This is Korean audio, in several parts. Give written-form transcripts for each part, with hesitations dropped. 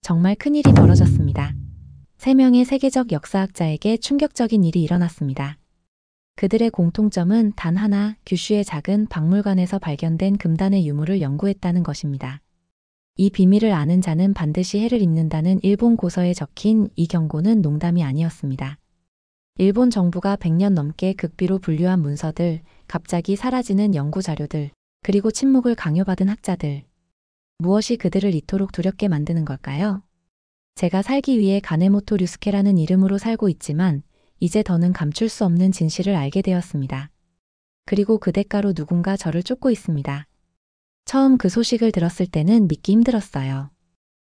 정말 큰일이 벌어졌습니다. 3명의 세계적 역사학자에게 충격적인 일이 일어났습니다. 그들의 공통점은 단 하나, 규슈의 작은 박물관에서 발견된 금단의 유물을 연구했다는 것입니다. 이 비밀을 아는 자는 반드시 해를 입는다는 일본 고서에 적힌 이 경고는 농담이 아니었습니다. 일본 정부가 100년 넘게 극비로 분류한 문서들, 갑자기 사라지는 연구 자료들, 그리고 침묵을 강요받은 학자들. 무엇이 그들을 이토록 두렵게 만드는 걸까요? 제가 살기 위해 가네모토 류스케라는 이름으로 살고 있지만 이제 더는 감출 수 없는 진실을 알게 되었습니다. 그리고 그 대가로 누군가 저를 쫓고 있습니다. 처음 그 소식을 들었을 때는 믿기 힘들었어요.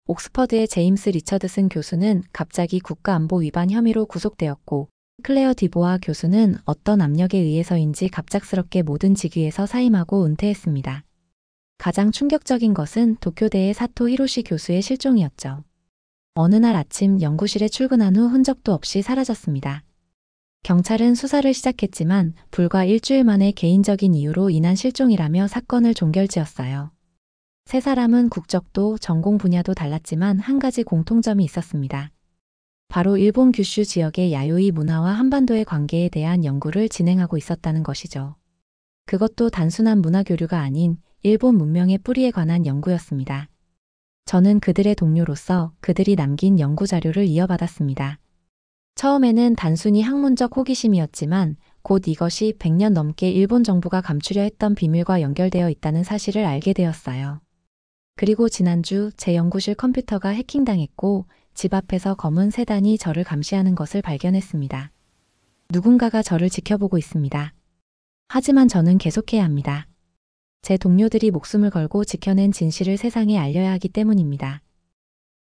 옥스퍼드의 제임스 리처드슨 교수는 갑자기 국가안보 위반 혐의로 구속되었고 클레어 디보아 교수는 어떤 압력에 의해서인지 갑작스럽게 모든 직위에서 사임하고 은퇴했습니다. 가장 충격적인 것은 도쿄대의 사토 히로시 교수의 실종이었죠. 어느 날 아침 연구실에 출근한 후 흔적도 없이 사라졌습니다. 경찰은 수사를 시작했지만 불과 일주일 만에 개인적인 이유로 인한 실종이라며 사건을 종결지었어요. 세 사람은 국적도 전공 분야도 달랐지만 한 가지 공통점이 있었습니다. 바로 일본 규슈 지역의 야요이 문화와 한반도의 관계에 대한 연구를 진행하고 있었다는 것이죠. 그것도 단순한 문화 교류가 아닌 일본 문명의 뿌리에 관한 연구였습니다. 저는 그들의 동료로서 그들이 남긴 연구 자료를 이어받았습니다. 처음에는 단순히 학문적 호기심이었지만 곧 이것이 100년 넘게 일본 정부가 감추려 했던 비밀과 연결되어 있다는 사실을 알게 되었어요. 그리고 지난주 제 연구실 컴퓨터가 해킹당했고 집 앞에서 검은 세단이 저를 감시하는 것을 발견했습니다. 누군가가 저를 지켜보고 있습니다. 하지만 저는 계속해야 합니다. 제 동료들이 목숨을 걸고 지켜낸 진실을 세상에 알려야 하기 때문입니다.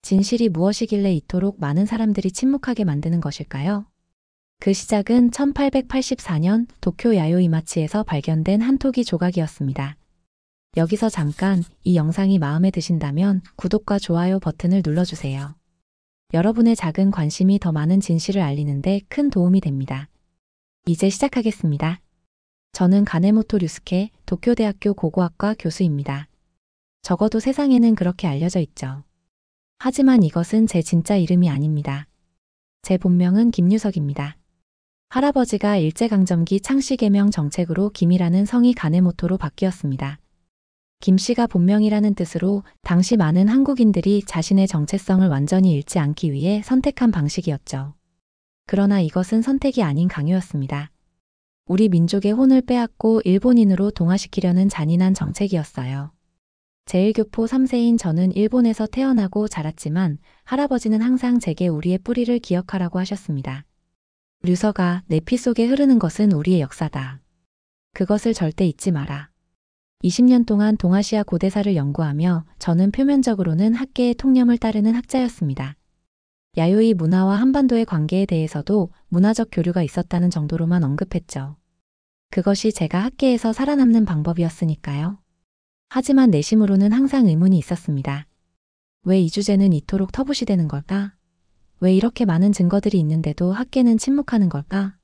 진실이 무엇이길래 이토록 많은 사람들이 침묵하게 만드는 것일까요? 그 시작은 1884년 도쿄 야요이마치에서 발견된 한 토기 조각이었습니다. 여기서 잠깐 이 영상이 마음에 드신다면 구독과 좋아요 버튼을 눌러주세요. 여러분의 작은 관심이 더 많은 진실을 알리는데 큰 도움이 됩니다. 이제 시작하겠습니다. 저는 가네모토 류스케 도쿄대학교 고고학과 교수입니다. 적어도 세상에는 그렇게 알려져 있죠. 하지만 이것은 제 진짜 이름이 아닙니다. 제 본명은 김유석입니다. 할아버지가 일제강점기 창씨개명 정책으로 김이라는 성이 가네모토로 바뀌었습니다. 김씨가 본명이라는 뜻으로 당시 많은 한국인들이 자신의 정체성을 완전히 잃지 않기 위해 선택한 방식이었죠. 그러나 이것은 선택이 아닌 강요였습니다. 우리 민족의 혼을 빼앗고 일본인으로 동화시키려는 잔인한 정책이었어요. 제1교포 3세인 저는 일본에서 태어나고 자랐지만 할아버지는 항상 제게 우리의 뿌리를 기억하라고 하셨습니다. 류서가 내 피 속에 흐르는 것은 우리의 역사다. 그것을 절대 잊지 마라. 20년 동안 동아시아 고대사를 연구하며 저는 표면적으로는 학계의 통념을 따르는 학자였습니다. 야요이 문화와 한반도의 관계에 대해서도 문화적 교류가 있었다는 정도로만 언급했죠. 그것이 제가 학계에서 살아남는 방법이었으니까요. 하지만 내심으로는 항상 의문이 있었습니다. 왜 이 주제는 이토록 터부시되는 걸까? 왜 이렇게 많은 증거들이 있는데도 학계는 침묵하는 걸까?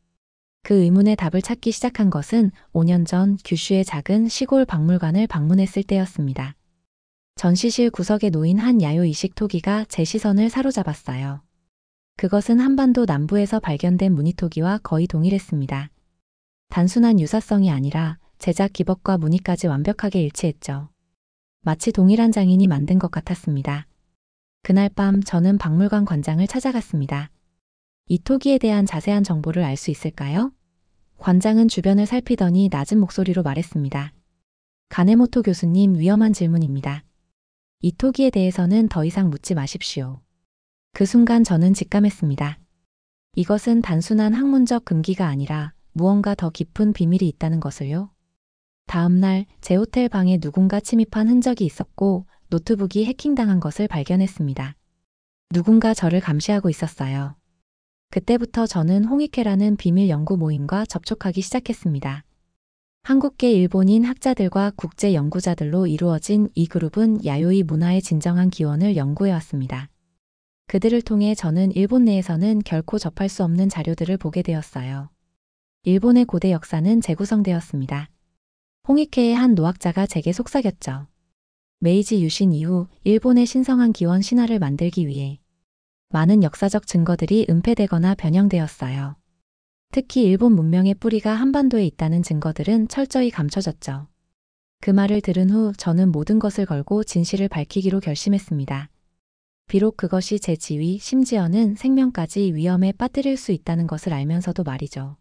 그 의문의 답을 찾기 시작한 것은 5년 전 규슈의 작은 시골 박물관을 방문했을 때였습니다. 전시실 구석에 놓인 한 야요이식 토기가 제 시선을 사로잡았어요. 그것은 한반도 남부에서 발견된 무늬토기와 거의 동일했습니다. 단순한 유사성이 아니라 제작 기법과 무늬까지 완벽하게 일치했죠. 마치 동일한 장인이 만든 것 같았습니다. 그날 밤 저는 박물관 관장을 찾아갔습니다. 이 토기에 대한 자세한 정보를 알 수 있을까요? 관장은 주변을 살피더니 낮은 목소리로 말했습니다. 가네모토 교수님, 위험한 질문입니다. 이 토기에 대해서는 더 이상 묻지 마십시오. 그 순간 저는 직감했습니다. 이것은 단순한 학문적 금기가 아니라 무언가 더 깊은 비밀이 있다는 것을요. 다음 날 제 호텔 방에 누군가 침입한 흔적이 있었고 노트북이 해킹당한 것을 발견했습니다. 누군가 저를 감시하고 있었어요. 그때부터 저는 홍익회라는 비밀 연구 모임과 접촉하기 시작했습니다. 한국계 일본인 학자들과 국제 연구자들로 이루어진 이 그룹은 야요이 문화의 진정한 기원을 연구해왔습니다. 그들을 통해 저는 일본 내에서는 결코 접할 수 없는 자료들을 보게 되었어요. 일본의 고대 역사는 재구성되었습니다. 홍익회의 한 노학자가 제게 속삭였죠. 메이지 유신 이후 일본의 신성한 기원 신화를 만들기 위해 많은 역사적 증거들이 은폐되거나 변형되었어요. 특히 일본 문명의 뿌리가 한반도에 있다는 증거들은 철저히 감춰졌죠. 그 말을 들은 후 저는 모든 것을 걸고 진실을 밝히기로 결심했습니다. 비록 그것이 제 지위, 심지어는 생명까지 위험에 빠뜨릴 수 있다는 것을 알면서도 말이죠.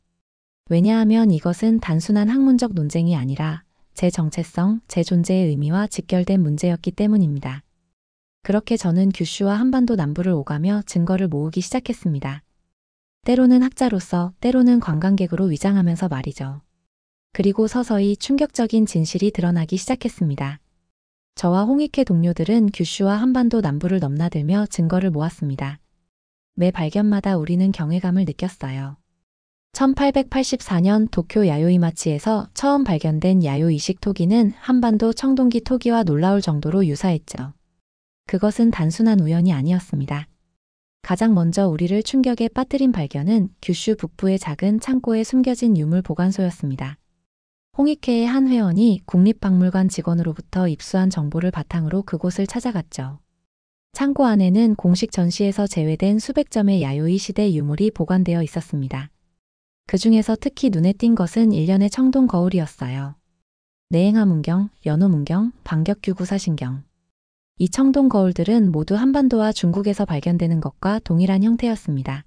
왜냐하면 이것은 단순한 학문적 논쟁이 아니라 제 정체성, 제 존재의 의미와 직결된 문제였기 때문입니다. 그렇게 저는 규슈와 한반도 남부를 오가며 증거를 모으기 시작했습니다. 때로는 학자로서, 때로는 관광객으로 위장하면서 말이죠. 그리고 서서히 충격적인 진실이 드러나기 시작했습니다. 저와 홍익회 동료들은 규슈와 한반도 남부를 넘나들며 증거를 모았습니다. 매 발견마다 우리는 경외감을 느꼈어요. 1884년 도쿄 야요이마치에서 처음 발견된 야요이식 토기는 한반도 청동기 토기와 놀라울 정도로 유사했죠. 그것은 단순한 우연이 아니었습니다. 가장 먼저 우리를 충격에 빠뜨린 발견은 규슈 북부의 작은 창고에 숨겨진 유물 보관소였습니다. 홍익회의 한 회원이 국립박물관 직원으로부터 입수한 정보를 바탕으로 그곳을 찾아갔죠. 창고 안에는 공식 전시에서 제외된 수백 점의 야요이 시대 유물이 보관되어 있었습니다. 그 중에서 특히 눈에 띈 것은 일련의 청동 거울이었어요. 내행하 문경, 연호 문경, 반격규 사신경. 이 청동 거울들은 모두 한반도와 중국에서 발견되는 것과 동일한 형태였습니다.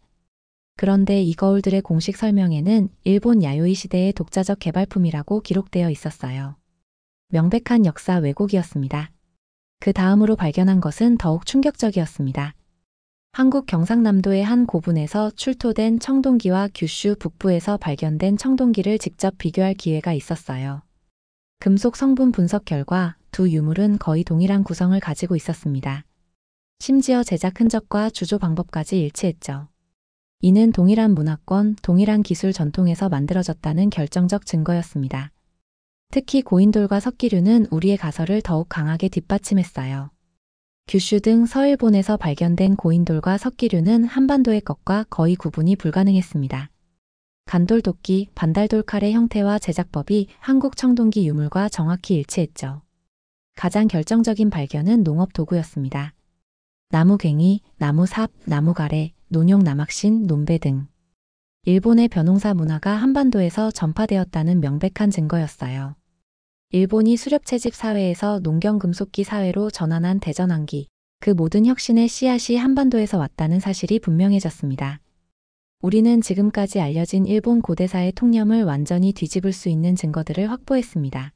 그런데 이 거울들의 공식 설명에는 일본 야요이 시대의 독자적 개발품이라고 기록되어 있었어요. 명백한 역사 왜곡이었습니다. 그 다음으로 발견한 것은 더욱 충격적이었습니다. 한국 경상남도의 한 고분에서 출토된 청동기와 규슈 북부에서 발견된 청동기를 직접 비교할 기회가 있었어요. 금속 성분 분석 결과 두 유물은 거의 동일한 구성을 가지고 있었습니다. 심지어 제작 흔적과 주조 방법까지 일치했죠. 이는 동일한 문화권, 동일한 기술 전통에서 만들어졌다는 결정적 증거였습니다. 특히 고인돌과 석기류는 우리의 가설을 더욱 강하게 뒷받침했어요. 규슈 등 서일본에서 발견된 고인돌과 석기류는 한반도의 것과 거의 구분이 불가능했습니다. 간돌도끼, 반달돌칼의 형태와 제작법이 한국 청동기 유물과 정확히 일치했죠. 가장 결정적인 발견은 농업 도구였습니다. 나무괭이, 나무삽, 나무가래, 논용 남학신, 논배 등. 일본의 벼농사 문화가 한반도에서 전파되었다는 명백한 증거였어요. 일본이 수렵채집 사회에서 농경금속기 사회로 전환한 대전환기, 그 모든 혁신의 씨앗이 한반도에서 왔다는 사실이 분명해졌습니다. 우리는 지금까지 알려진 일본 고대사의 통념을 완전히 뒤집을 수 있는 증거들을 확보했습니다.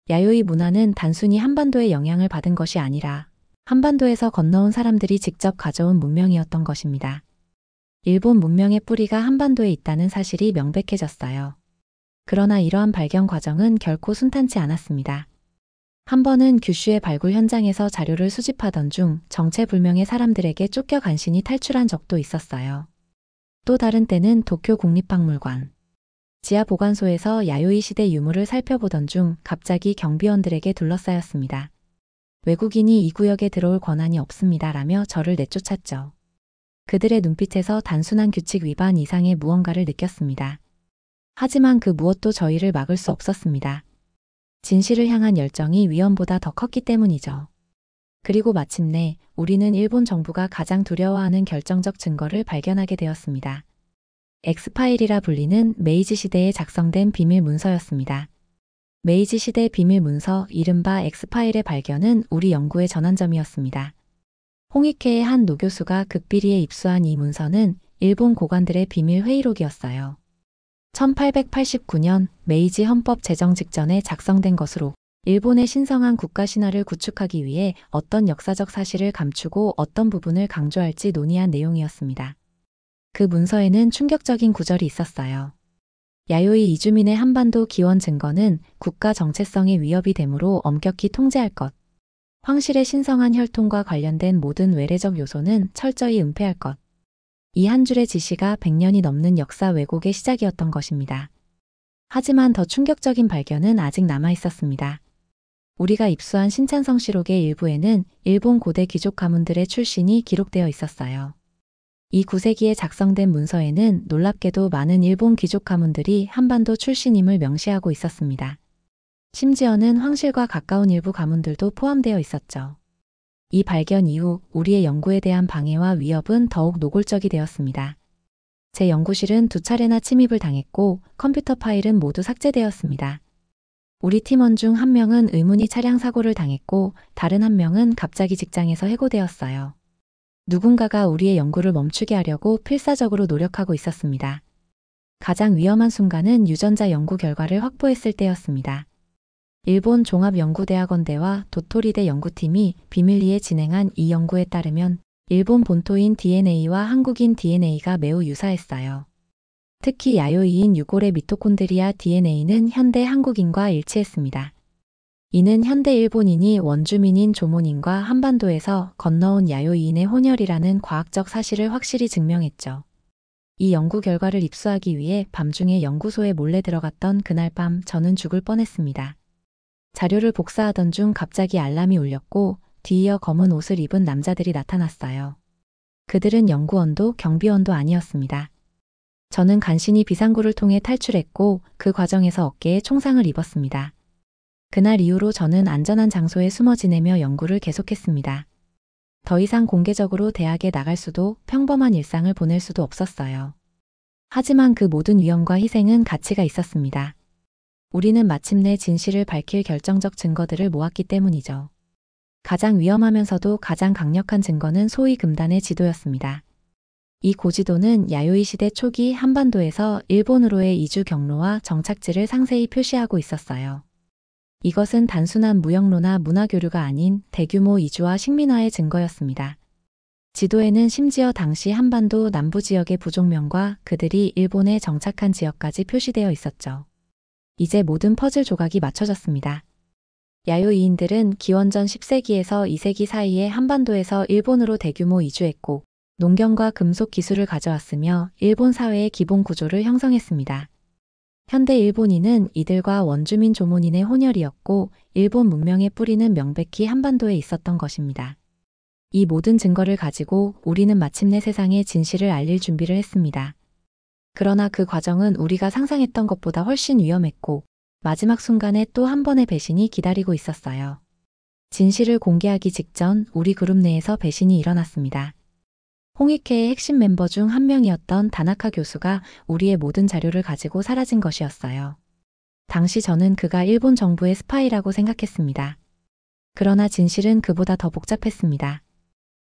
야요이 문화는 단순히 한반도의 영향을 받은 것이 아니라 한반도에서 건너온 사람들이 직접 가져온 문명이었던 것입니다. 일본 문명의 뿌리가 한반도에 있다는 사실이 명백해졌어요. 그러나 이러한 발견 과정은 결코 순탄치 않았습니다. 한 번은 규슈의 발굴 현장에서 자료를 수집하던 중 정체불명의 사람들에게 쫓겨 간신히 탈출한 적도 있었어요. 또 다른 때는 도쿄 국립박물관 지하 보관소에서 야요이 시대 유물을 살펴보던 중 갑자기 경비원들에게 둘러싸였습니다. 외국인이 이 구역에 들어올 권한이 없습니다라며 저를 내쫓았죠. 그들의 눈빛에서 단순한 규칙 위반 이상의 무언가를 느꼈습니다. 하지만 그 무엇도 저희를 막을 수 없었습니다. 진실을 향한 열정이 위험보다 더 컸기 때문이죠. 그리고 마침내 우리는 일본 정부가 가장 두려워하는 결정적 증거를 발견하게 되었습니다. 엑스파일이라 불리는 메이지 시대에 작성된 비밀 문서였습니다. 메이지 시대 비밀 문서, 이른바 엑스파일의 발견은 우리 연구의 전환점이었습니다. 홍익회의 한 노교수가 극비리에 입수한 이 문서는 일본 고관들의 비밀 회의록이었어요. 1889년 메이지 헌법 제정 직전에 작성된 것으로 일본의 신성한 국가 신화를 구축하기 위해 어떤 역사적 사실을 감추고 어떤 부분을 강조할지 논의한 내용이었습니다. 그 문서에는 충격적인 구절이 있었어요. 야요이 이주민의 한반도 기원 증거는 국가 정체성의 위협이 되므로 엄격히 통제할 것. 황실의 신성한 혈통과 관련된 모든 외래적 요소는 철저히 은폐할 것. 이 한 줄의 지시가 100년이 넘는 역사 왜곡의 시작이었던 것입니다. 하지만 더 충격적인 발견은 아직 남아 있었습니다. 우리가 입수한 신찬성시록의 일부에는 일본 고대 귀족 가문들의 출신이 기록되어 있었어요. 이 9세기에 작성된 문서에는 놀랍게도 많은 일본 귀족 가문들이 한반도 출신임을 명시하고 있었습니다. 심지어는 황실과 가까운 일부 가문들도 포함되어 있었죠. 이 발견 이후 우리의 연구에 대한 방해와 위협은 더욱 노골적이 되었습니다. 제 연구실은 2차례나 침입을 당했고 컴퓨터 파일은 모두 삭제되었습니다. 우리 팀원 중 한 명은 의문의 차량 사고를 당했고 다른 한 명은 갑자기 직장에서 해고되었어요. 누군가가 우리의 연구를 멈추게 하려고 필사적으로 노력하고 있었습니다. 가장 위험한 순간은 유전자 연구 결과를 확보했을 때였습니다. 일본 종합연구대학원대와 도토리대 연구팀이 비밀리에 진행한 이 연구에 따르면 일본 본토인 DNA와 한국인 DNA가 매우 유사했어요. 특히 야요이인 유골의 미토콘드리아 DNA는 현대 한국인과 일치했습니다. 이는 현대 일본인이 원주민인 조몬인과 한반도에서 건너온 야요이인의 혼혈이라는 과학적 사실을 확실히 증명했죠. 이 연구 결과를 입수하기 위해 밤중에 연구소에 몰래 들어갔던 그날 밤 저는 죽을 뻔했습니다. 자료를 복사하던 중 갑자기 알람이 울렸고 뒤이어 검은 옷을 입은 남자들이 나타났어요. 그들은 연구원도 경비원도 아니었습니다. 저는 간신히 비상구를 통해 탈출했고 그 과정에서 어깨에 총상을 입었습니다. 그날 이후로 저는 안전한 장소에 숨어 지내며 연구를 계속했습니다. 더 이상 공개적으로 대학에 나갈 수도 평범한 일상을 보낼 수도 없었어요. 하지만 그 모든 위험과 희생은 가치가 있었습니다. 우리는 마침내 진실을 밝힐 결정적 증거들을 모았기 때문이죠. 가장 위험하면서도 가장 강력한 증거는 소위 금단의 지도였습니다. 이 고지도는 야요이 시대 초기 한반도에서 일본으로의 이주 경로와 정착지를 상세히 표시하고 있었어요. 이것은 단순한 무역로나 문화교류가 아닌 대규모 이주와 식민화의 증거였습니다. 지도에는 심지어 당시 한반도 남부 지역의 부족명과 그들이 일본에 정착한 지역까지 표시되어 있었죠. 이제 모든 퍼즐 조각이 맞춰졌습니다. 야요이인들은 기원전 10세기에서 2세기 사이에 한반도에서 일본으로 대규모 이주했고 농경과 금속 기술을 가져왔으며 일본 사회의 기본 구조를 형성했습니다. 현대 일본인은 이들과 원주민 조몬인의 혼혈이었고 일본 문명의 뿌리는 명백히 한반도에 있었던 것입니다. 이 모든 증거를 가지고 우리는 마침내 세상에 진실을 알릴 준비를 했습니다. 그러나 그 과정은 우리가 상상했던 것보다 훨씬 위험했고 마지막 순간에 또 한 번의 배신이 기다리고 있었어요. 진실을 공개하기 직전 우리 그룹 내에서 배신이 일어났습니다. 홍익회의 핵심 멤버 중 한 명이었던 다나카 교수가 우리의 모든 자료를 가지고 사라진 것이었어요. 당시 저는 그가 일본 정부의 스파이라고 생각했습니다. 그러나 진실은 그보다 더 복잡했습니다.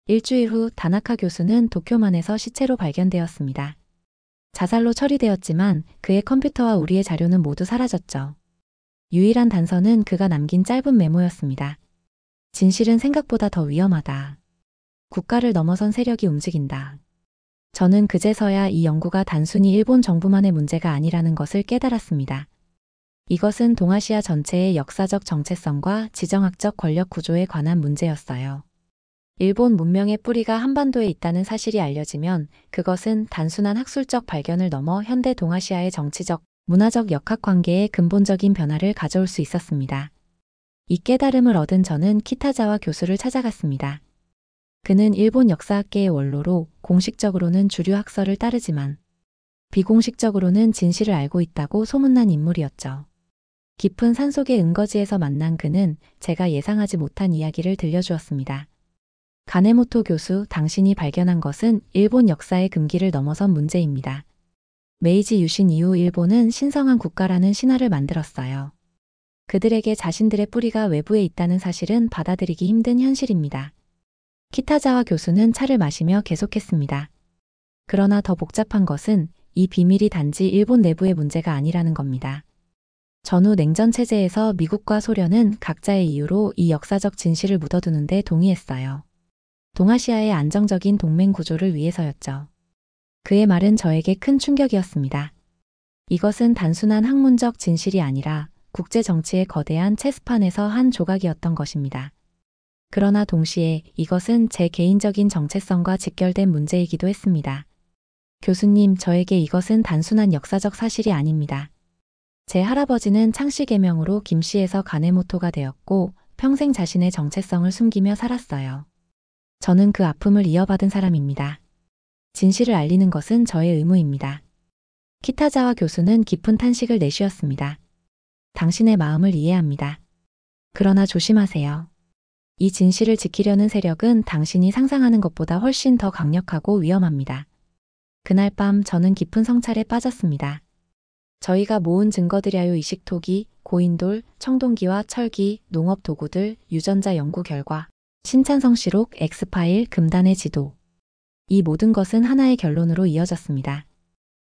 일주일 후 다나카 교수는 도쿄만에서 시체로 발견되었습니다. 자살로 처리되었지만 그의 컴퓨터와 우리의 자료는 모두 사라졌죠. 유일한 단서는 그가 남긴 짧은 메모였습니다. 진실은 생각보다 더 위험하다. 국가를 넘어선 세력이 움직인다. 저는 그제서야 이 연구가 단순히 일본 정부만의 문제가 아니라는 것을 깨달았습니다. 이것은 동아시아 전체의 역사적 정체성과 지정학적 권력 구조에 관한 문제였어요. 일본 문명의 뿌리가 한반도에 있다는 사실이 알려지면 그것은 단순한 학술적 발견을 넘어 현대 동아시아의 정치적, 문화적 역학관계에 근본적인 변화를 가져올 수 있었습니다. 이 깨달음을 얻은 저는 키타자와 교수를 찾아갔습니다. 그는 일본 역사학계의 원로로 공식적으로는 주류 학설을 따르지만 비공식적으로는 진실을 알고 있다고 소문난 인물이었죠. 깊은 산속의 은거지에서 만난 그는 제가 예상하지 못한 이야기를 들려주었습니다. 가네모토 교수, 당신이 발견한 것은 일본 역사의 금기를 넘어선 문제입니다. 메이지 유신 이후 일본은 신성한 국가라는 신화를 만들었어요. 그들에게 자신들의 뿌리가 외부에 있다는 사실은 받아들이기 힘든 현실입니다. 키타자와 교수는 차를 마시며 계속했습니다. 그러나 더 복잡한 것은 이 비밀이 단지 일본 내부의 문제가 아니라는 겁니다. 전후 냉전 체제에서 미국과 소련은 각자의 이유로 이 역사적 진실을 묻어두는 데 동의했어요. 동아시아의 안정적인 동맹 구조를 위해서였죠. 그의 말은 저에게 큰 충격이었습니다. 이것은 단순한 학문적 진실이 아니라 국제 정치의 거대한 체스판에서 한 조각이었던 것입니다. 그러나 동시에 이것은 제 개인적인 정체성과 직결된 문제이기도 했습니다. 교수님, 저에게 이것은 단순한 역사적 사실이 아닙니다. 제 할아버지는 창씨 계명으로 김씨에서 가네모토가 되었고 평생 자신의 정체성을 숨기며 살았어요. 저는 그 아픔을 이어받은 사람입니다. 진실을 알리는 것은 저의 의무입니다. 키타자와 교수는 깊은 탄식을 내쉬었습니다. 당신의 마음을 이해합니다. 그러나 조심하세요. 이 진실을 지키려는 세력은 당신이 상상하는 것보다 훨씬 더 강력하고 위험합니다. 그날 밤 저는 깊은 성찰에 빠졌습니다. 저희가 모은 증거들이하여 이식토기, 고인돌, 청동기와 철기, 농업 도구들, 유전자 연구 결과, 신찬성시록, 엑스파일, 금단의 지도. 이 모든 것은 하나의 결론으로 이어졌습니다.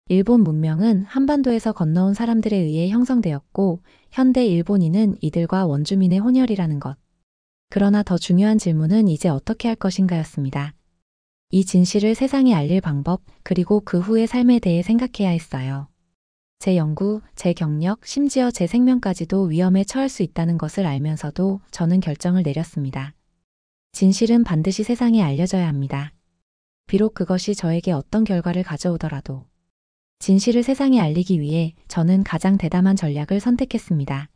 일본 문명은 한반도에서 건너온 사람들에 의해 형성되었고, 현대 일본인은 이들과 원주민의 혼혈이라는 것. 그러나 더 중요한 질문은 이제 어떻게 할 것인가였습니다. 이 진실을 세상에 알릴 방법, 그리고 그 후의 삶에 대해 생각해야 했어요. 제 연구, 제 경력, 심지어 제 생명까지도 위험에 처할 수 있다는 것을 알면서도 저는 결정을 내렸습니다. 진실은 반드시 세상에 알려져야 합니다. 비록 그것이 저에게 어떤 결과를 가져오더라도. 진실을 세상에 알리기 위해 저는 가장 대담한 전략을 선택했습니다.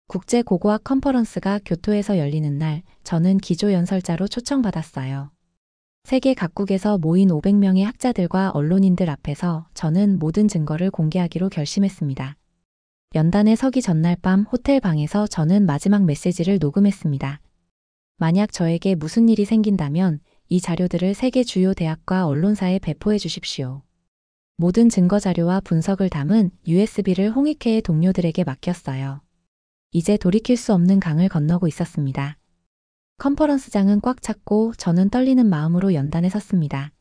국제 고고학 컨퍼런스가 교토에서 열리는 날, 저는 기조연설자로 초청받았어요. 세계 각국에서 모인 500명의 학자들과 언론인들 앞에서 저는 모든 증거를 공개하기로 결심했습니다. 연단에 서기 전날 밤 호텔 방에서 저는 마지막 메시지를 녹음했습니다. 만약 저에게 무슨 일이 생긴다면 이 자료들을 세계 주요 대학과 언론사에 배포해 주십시오. 모든 증거 자료와 분석을 담은 USB를 홍익회의 동료들에게 맡겼어요. 이제 돌이킬 수 없는 강을 건너고 있었습니다. 컨퍼런스장은 꽉 찼고 저는 떨리는 마음으로 연단에 섰습니다.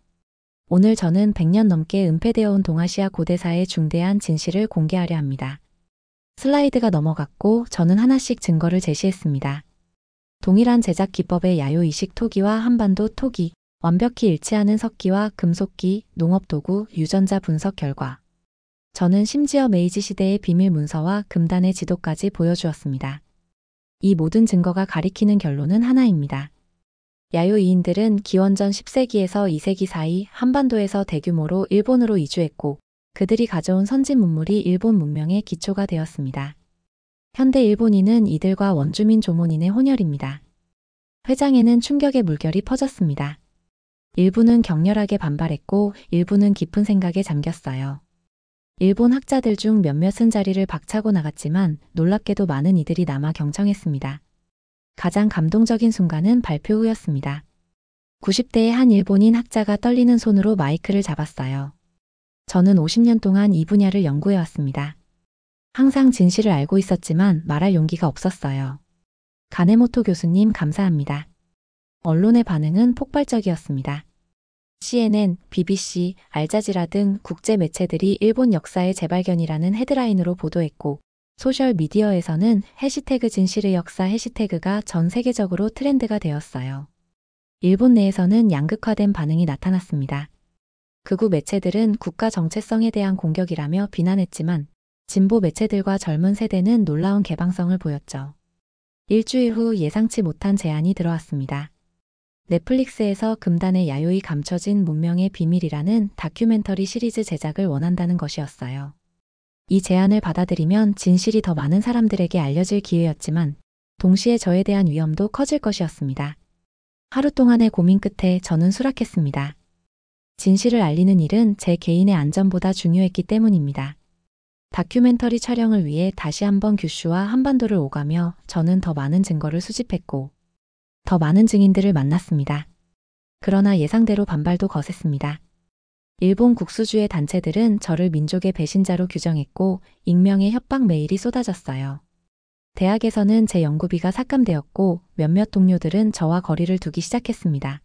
오늘 저는 100년 넘게 은폐되어 온 동아시아 고대사의 중대한 진실을 공개하려 합니다. 슬라이드가 넘어갔고 저는 하나씩 증거를 제시했습니다. 동일한 제작 기법의 야요 이식 토기와 한반도 토기, 완벽히 일치하는 석기와 금속기, 농업도구, 유전자 분석 결과. 저는 심지어 메이지 시대의 비밀 문서와 금단의 지도까지 보여주었습니다. 이 모든 증거가 가리키는 결론은 하나입니다. 야요이인들은 기원전 10세기에서 2세기 사이 한반도에서 대규모로 일본으로 이주했고 그들이 가져온 선진 문물이 일본 문명의 기초가 되었습니다. 현대 일본인은 이들과 원주민 조몬인의 혼혈입니다. 회장에는 충격의 물결이 퍼졌습니다. 일부는 격렬하게 반발했고 일부는 깊은 생각에 잠겼어요. 일본 학자들 중 몇몇은 자리를 박차고 나갔지만 놀랍게도 많은 이들이 남아 경청했습니다. 가장 감동적인 순간은 발표 후였습니다. 90대의 한 일본인 학자가 떨리는 손으로 마이크를 잡았어요. 저는 50년 동안 이 분야를 연구해왔습니다. 항상 진실을 알고 있었지만 말할 용기가 없었어요. 가네모토 교수님 감사합니다. 언론의 반응은 폭발적이었습니다. CNN, BBC, 알자지라 등 국제 매체들이 일본 역사의 재발견이라는 헤드라인으로 보도했고 소셜미디어에서는 해시태그 진실의 역사 해시태그가 전 세계적으로 트렌드가 되었어요. 일본 내에서는 양극화된 반응이 나타났습니다. 극우 매체들은 국가 정체성에 대한 공격이라며 비난했지만 진보 매체들과 젊은 세대는 놀라운 개방성을 보였죠. 일주일 후 예상치 못한 제안이 들어왔습니다. 넷플릭스에서 금단의 야요이 감춰진 문명의 비밀이라는 다큐멘터리 시리즈 제작을 원한다는 것이었어요. 이 제안을 받아들이면 진실이 더 많은 사람들에게 알려질 기회였지만 동시에 저에 대한 위험도 커질 것이었습니다. 하루 동안의 고민 끝에 저는 수락했습니다. 진실을 알리는 일은 제 개인의 안전보다 중요했기 때문입니다. 다큐멘터리 촬영을 위해 다시 한번 규슈와 한반도를 오가며 저는 더 많은 증거를 수집했고 더 많은 증인들을 만났습니다. 그러나 예상대로 반발도 거셌습니다. 일본 국수주의 단체들은 저를 민족의 배신자로 규정했고 익명의 협박 메일이 쏟아졌어요. 대학에서는 제 연구비가 삭감되었고 몇몇 동료들은 저와 거리를 두기 시작했습니다.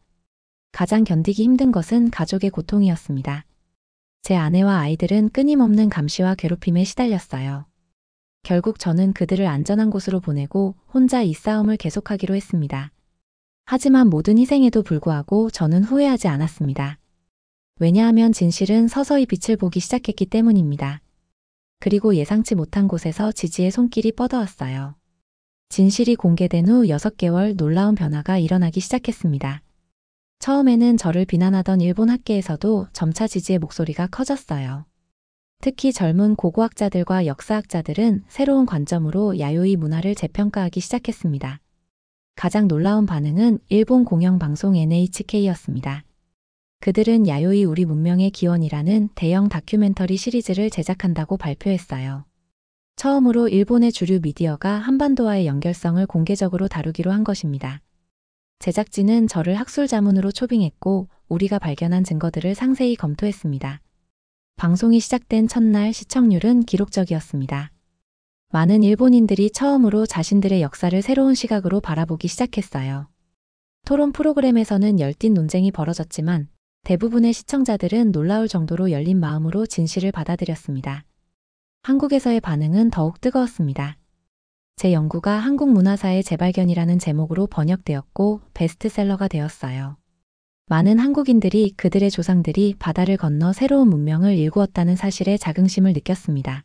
가장 견디기 힘든 것은 가족의 고통이었습니다. 제 아내와 아이들은 끊임없는 감시와 괴롭힘에 시달렸어요. 결국 저는 그들을 안전한 곳으로 보내고 혼자 이 싸움을 계속하기로 했습니다. 하지만 모든 희생에도 불구하고 저는 후회하지 않았습니다. 왜냐하면 진실은 서서히 빛을 보기 시작했기 때문입니다. 그리고 예상치 못한 곳에서 지지의 손길이 뻗어왔어요. 진실이 공개된 후 6개월 놀라운 변화가 일어나기 시작했습니다. 처음에는 저를 비난하던 일본 학계에서도 점차 지지의 목소리가 커졌어요. 특히 젊은 고고학자들과 역사학자들은 새로운 관점으로 야요이 문화를 재평가하기 시작했습니다. 가장 놀라운 반응은 일본 공영방송 NHK였습니다. 그들은 야요이 우리 문명의 기원이라는 대형 다큐멘터리 시리즈를 제작한다고 발표했어요. 처음으로 일본의 주류 미디어가 한반도와의 연결성을 공개적으로 다루기로 한 것입니다. 제작진은 저를 학술 자문으로 초빙했고 우리가 발견한 증거들을 상세히 검토했습니다. 방송이 시작된 첫날 시청률은 기록적이었습니다. 많은 일본인들이 처음으로 자신들의 역사를 새로운 시각으로 바라보기 시작했어요. 토론 프로그램에서는 열띤 논쟁이 벌어졌지만 대부분의 시청자들은 놀라울 정도로 열린 마음으로 진실을 받아들였습니다. 한국에서의 반응은 더욱 뜨거웠습니다. 제 연구가 한국 문화사의 재발견이라는 제목으로 번역되었고 베스트셀러가 되었어요. 많은 한국인들이 그들의 조상들이 바다를 건너 새로운 문명을 일구었다는 사실에 자긍심을 느꼈습니다.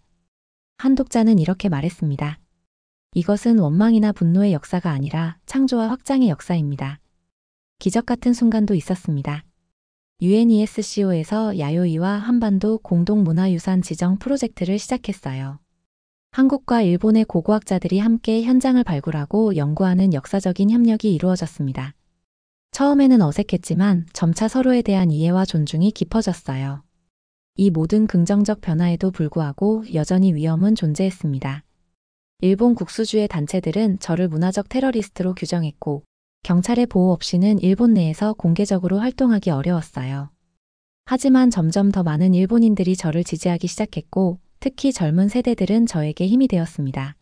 한 독자는 이렇게 말했습니다. 이것은 원망이나 분노의 역사가 아니라 창조와 확장의 역사입니다. 기적 같은 순간도 있었습니다. UNESCO에서 야요이와 한반도 공동문화유산 지정 프로젝트를 시작했어요. 한국과 일본의 고고학자들이 함께 현장을 발굴하고 연구하는 역사적인 협력이 이루어졌습니다. 처음에는 어색했지만 점차 서로에 대한 이해와 존중이 깊어졌어요. 이 모든 긍정적 변화에도 불구하고 여전히 위험은 존재했습니다. 일본 국수주의 단체들은 저를 문화적 테러리스트로 규정했고 경찰의 보호 없이는 일본 내에서 공개적으로 활동하기 어려웠어요. 하지만 점점 더 많은 일본인들이 저를 지지하기 시작했고 특히 젊은 세대들은 저에게 힘이 되었습니다.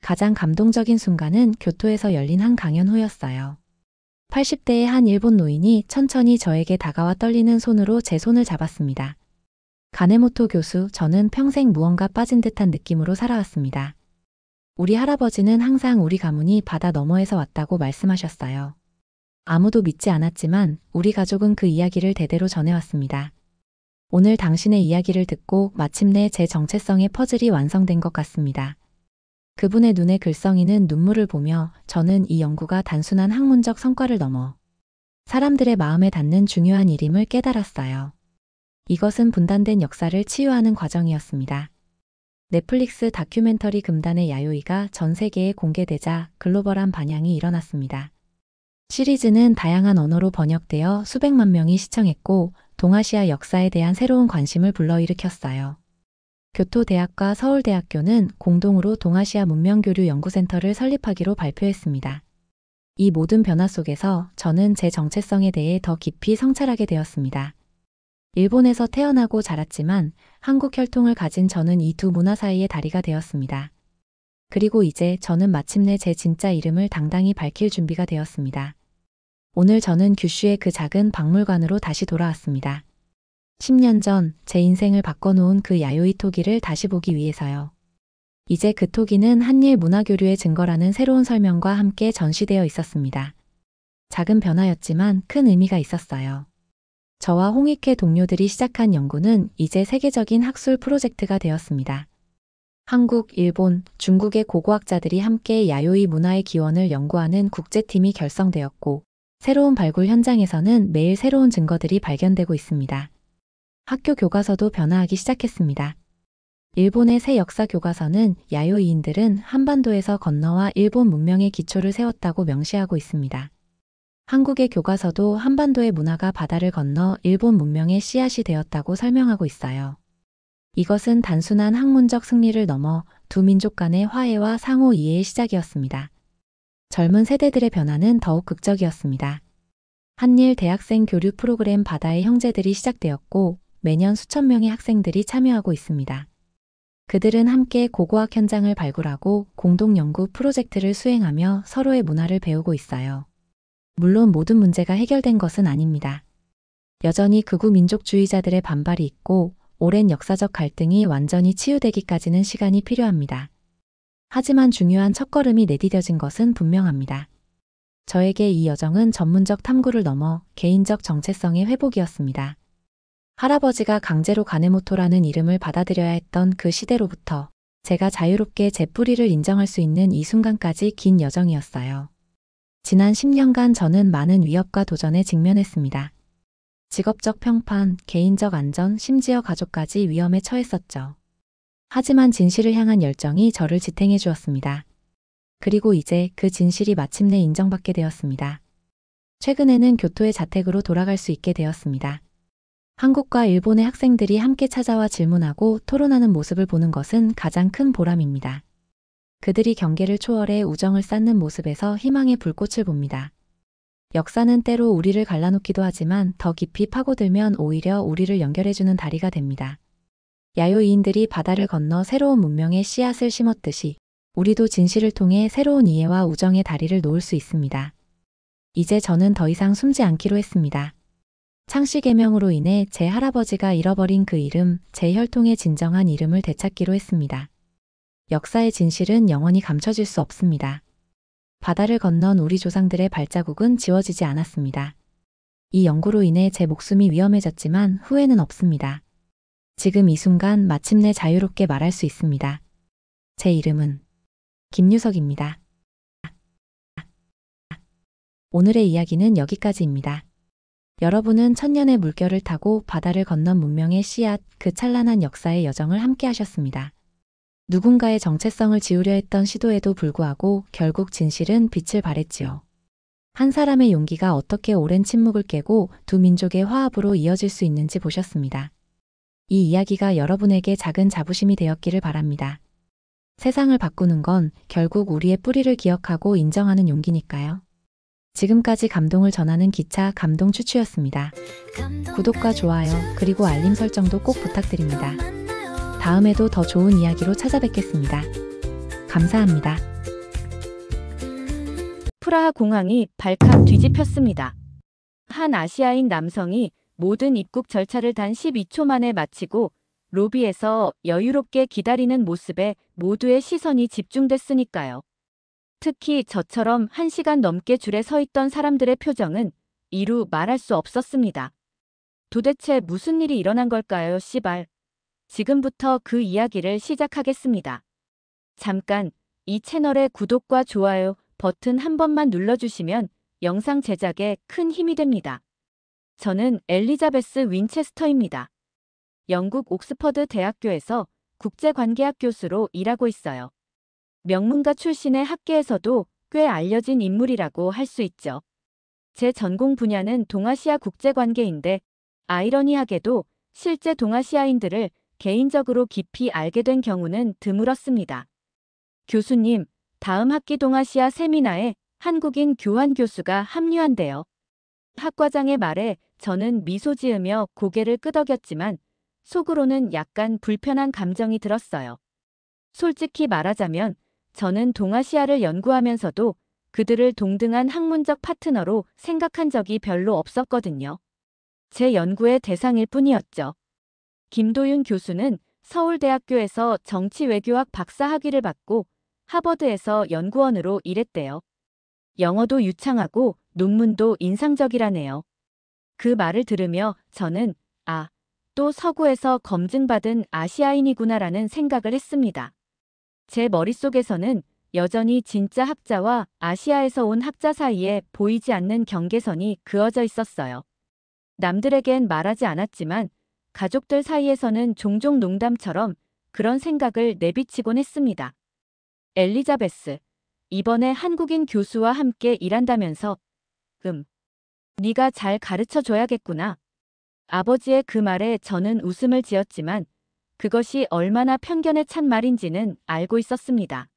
가장 감동적인 순간은 교토에서 열린 한 강연 후였어요. 80대의 한 일본 노인이 천천히 저에게 다가와 떨리는 손으로 제 손을 잡았습니다. 가네모토 교수, 저는 평생 무언가 빠진 듯한 느낌으로 살아왔습니다. 우리 할아버지는 항상 우리 가문이 바다 너머에서 왔다고 말씀하셨어요. 아무도 믿지 않았지만 우리 가족은 그 이야기를 대대로 전해왔습니다. 오늘 당신의 이야기를 듣고 마침내 제 정체성의 퍼즐이 완성된 것 같습니다. 그분의 눈의 글썽이는 눈물을 보며 저는 이 연구가 단순한 학문적 성과를 넘어 사람들의 마음에 닿는 중요한 일임을 깨달았어요. 이것은 분단된 역사를 치유하는 과정이었습니다. 넷플릭스 다큐멘터리 금단의 야요이가 전 세계에 공개되자 글로벌한 반향이 일어났습니다. 시리즈는 다양한 언어로 번역되어 수백만 명이 시청했고 동아시아 역사에 대한 새로운 관심을 불러일으켰어요. 교토대학과 서울대학교는 공동으로 동아시아 문명교류 연구센터를 설립하기로 발표했습니다. 이 모든 변화 속에서 저는 제 정체성에 대해 더 깊이 성찰하게 되었습니다. 일본에서 태어나고 자랐지만 한국 혈통을 가진 저는 이 두 문화 사이의 다리가 되었습니다. 그리고 이제 저는 마침내 제 진짜 이름을 당당히 밝힐 준비가 되었습니다. 오늘 저는 규슈의 그 작은 박물관으로 다시 돌아왔습니다. 10년 전 제 인생을 바꿔놓은 그 야요이 토기를 다시 보기 위해서요. 이제 그 토기는 한일 문화교류의 증거라는 새로운 설명과 함께 전시되어 있었습니다. 작은 변화였지만 큰 의미가 있었어요. 저와 홍익회 동료들이 시작한 연구는 이제 세계적인 학술 프로젝트가 되었습니다. 한국, 일본, 중국의 고고학자들이 함께 야요이 문화의 기원을 연구하는 국제팀이 결성되었고 새로운 발굴 현장에서는 매일 새로운 증거들이 발견되고 있습니다. 학교 교과서도 변화하기 시작했습니다. 일본의 새 역사 교과서는 야요이인들은 한반도에서 건너와 일본 문명의 기초를 세웠다고 명시하고 있습니다. 한국의 교과서도 한반도의 문화가 바다를 건너 일본 문명의 씨앗이 되었다고 설명하고 있어요. 이것은 단순한 학문적 승리를 넘어 두 민족 간의 화해와 상호 이해의 시작이었습니다. 젊은 세대들의 변화는 더욱 극적이었습니다. 한일 대학생 교류 프로그램 바다의 형제들이 시작되었고 매년 수천 명의 학생들이 참여하고 있습니다. 그들은 함께 고고학 현장을 발굴하고 공동 연구 프로젝트를 수행하며 서로의 문화를 배우고 있어요. 물론 모든 문제가 해결된 것은 아닙니다. 여전히 극우 민족주의자들의 반발이 있고 오랜 역사적 갈등이 완전히 치유되기까지는 시간이 필요합니다. 하지만 중요한 첫걸음이 내디뎌진 것은 분명합니다. 저에게 이 여정은 전문적 탐구를 넘어 개인적 정체성의 회복이었습니다. 할아버지가 강제로 가네모토라는 이름을 받아들여야 했던 그 시대로부터 제가 자유롭게 제 뿌리를 인정할 수 있는 이 순간까지 긴 여정이었어요. 지난 10년간 저는 많은 위협과 도전에 직면했습니다. 직업적 평판, 개인적 안전, 심지어 가족까지 위험에 처했었죠. 하지만 진실을 향한 열정이 저를 지탱해 주었습니다. 그리고 이제 그 진실이 마침내 인정받게 되었습니다. 최근에는 교토의 자택으로 돌아갈 수 있게 되었습니다. 한국과 일본의 학생들이 함께 찾아와 질문하고 토론하는 모습을 보는 것은 가장 큰 보람입니다. 그들이 경계를 초월해 우정을 쌓는 모습에서 희망의 불꽃을 봅니다. 역사는 때로 우리를 갈라놓기도 하지만 더 깊이 파고들면 오히려 우리를 연결해주는 다리가 됩니다. 야요이인들이 바다를 건너 새로운 문명의 씨앗을 심었듯이 우리도 진실을 통해 새로운 이해와 우정의 다리를 놓을 수 있습니다. 이제 저는 더 이상 숨지 않기로 했습니다. 창씨 개명으로 인해 제 할아버지가 잃어버린 그 이름, 제 혈통의 진정한 이름을 되찾기로 했습니다. 역사의 진실은 영원히 감춰질 수 없습니다. 바다를 건넌 우리 조상들의 발자국은 지워지지 않았습니다. 이 연구로 인해 제 목숨이 위험해졌지만 후회는 없습니다. 지금 이 순간 마침내 자유롭게 말할 수 있습니다. 제 이름은 김유석입니다. 오늘의 이야기는 여기까지입니다. 여러분은 천년의 물결을 타고 바다를 건넌 문명의 씨앗, 그 찬란한 역사의 여정을 함께 하셨습니다. 누군가의 정체성을 지우려 했던 시도에도 불구하고 결국 진실은 빛을 발했지요. 한 사람의 용기가 어떻게 오랜 침묵을 깨고 두 민족의 화합으로 이어질 수 있는지 보셨습니다. 이 이야기가 여러분에게 작은 자부심이 되었기를 바랍니다. 세상을 바꾸는 건 결국 우리의 뿌리를 기억하고 인정하는 용기니까요. 지금까지 감동을 전하는 기차 감동 추추였습니다. 구독과 좋아요 그리고 알림 설정도 꼭 부탁드립니다. 다음에도 더 좋은 이야기로 찾아뵙겠습니다. 감사합니다. 프라하 공항이 발칵 뒤집혔습니다. 한 아시아인 남성이 모든 입국 절차를 단 12초 만에 마치고 로비에서 여유롭게 기다리는 모습에 모두의 시선이 집중됐으니까요. 특히 저처럼 1시간 넘게 줄에 서 있던 사람들의 표정은 이루 말할 수 없었습니다. 도대체 무슨 일이 일어난 걸까요, 씨발. 지금부터 그 이야기를 시작하겠습니다. 잠깐, 이 채널의 구독과 좋아요 버튼 한 번만 눌러주시면 영상 제작에 큰 힘이 됩니다. 저는 엘리자베스 윈체스터입니다. 영국 옥스퍼드 대학교에서 국제관계학 교수로 일하고 있어요. 명문가 출신의 학계에서도 꽤 알려진 인물이라고 할 수 있죠. 제 전공 분야는 동아시아 국제관계인데 아이러니하게도 실제 동아시아인들을 개인적으로 깊이 알게 된 경우는 드물었습니다. 교수님, 다음 학기 동아시아 세미나에 한국인 교환 교수가 합류한대요. 학과장의 말에 저는 미소 지으며 고개를 끄덕였지만 속으로는 약간 불편한 감정이 들었어요. 솔직히 말하자면 저는 동아시아를 연구하면서도 그들을 동등한 학문적 파트너로 생각한 적이 별로 없었거든요. 제 연구의 대상일 뿐이었죠. 김도윤 교수는 서울대학교에서 정치외교학 박사 학위를 받고 하버드에서 연구원으로 일했대요. 영어도 유창하고 논문도 인상적이라네요. 그 말을 들으며 저는 또 서구에서 검증받은 아시아인이구나라는 생각을 했습니다. 제 머릿속에서는 여전히 진짜 학자와 아시아에서 온 학자 사이에 보이지 않는 경계선이 그어져 있었어요. 남들에겐 말하지 않았지만 가족들 사이에서는 종종 농담처럼 그런 생각을 내비치곤 했습니다. 엘리자베스, 이번에 한국인 교수와 함께 일한다면서 네가 잘 가르쳐 줘야겠구나. 아버지의 그 말에 저는 웃음을 지었지만 그것이 얼마나 편견에 찬 말인지는 알고 있었습니다.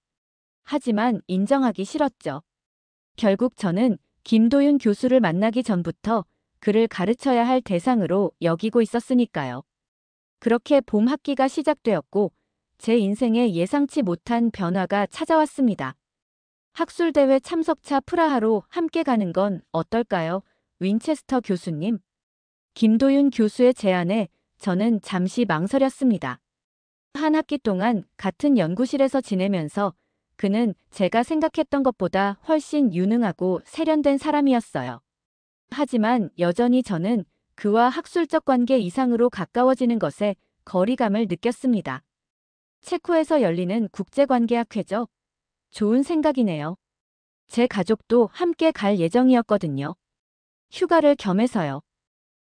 하지만 인정하기 싫었죠. 결국 저는 김도윤 교수를 만나기 전부터 그를 가르쳐야 할 대상으로 여기고 있었으니까요. 그렇게 봄 학기가 시작되었고 제 인생에 예상치 못한 변화가 찾아왔습니다. 학술대회 참석차 프라하로 함께 가는 건 어떨까요? 윈체스터 교수님. 김도윤 교수의 제안에 저는 잠시 망설였습니다. 한 학기 동안 같은 연구실에서 지내면서 그는 제가 생각했던 것보다 훨씬 유능하고 세련된 사람이었어요. 하지만 여전히 저는 그와 학술적 관계 이상으로 가까워지는 것에 거리감을 느꼈습니다. 체코에서 열리는 국제관계학회죠. 좋은 생각이네요. 제 가족도 함께 갈 예정이었거든요. 휴가를 겸해서요.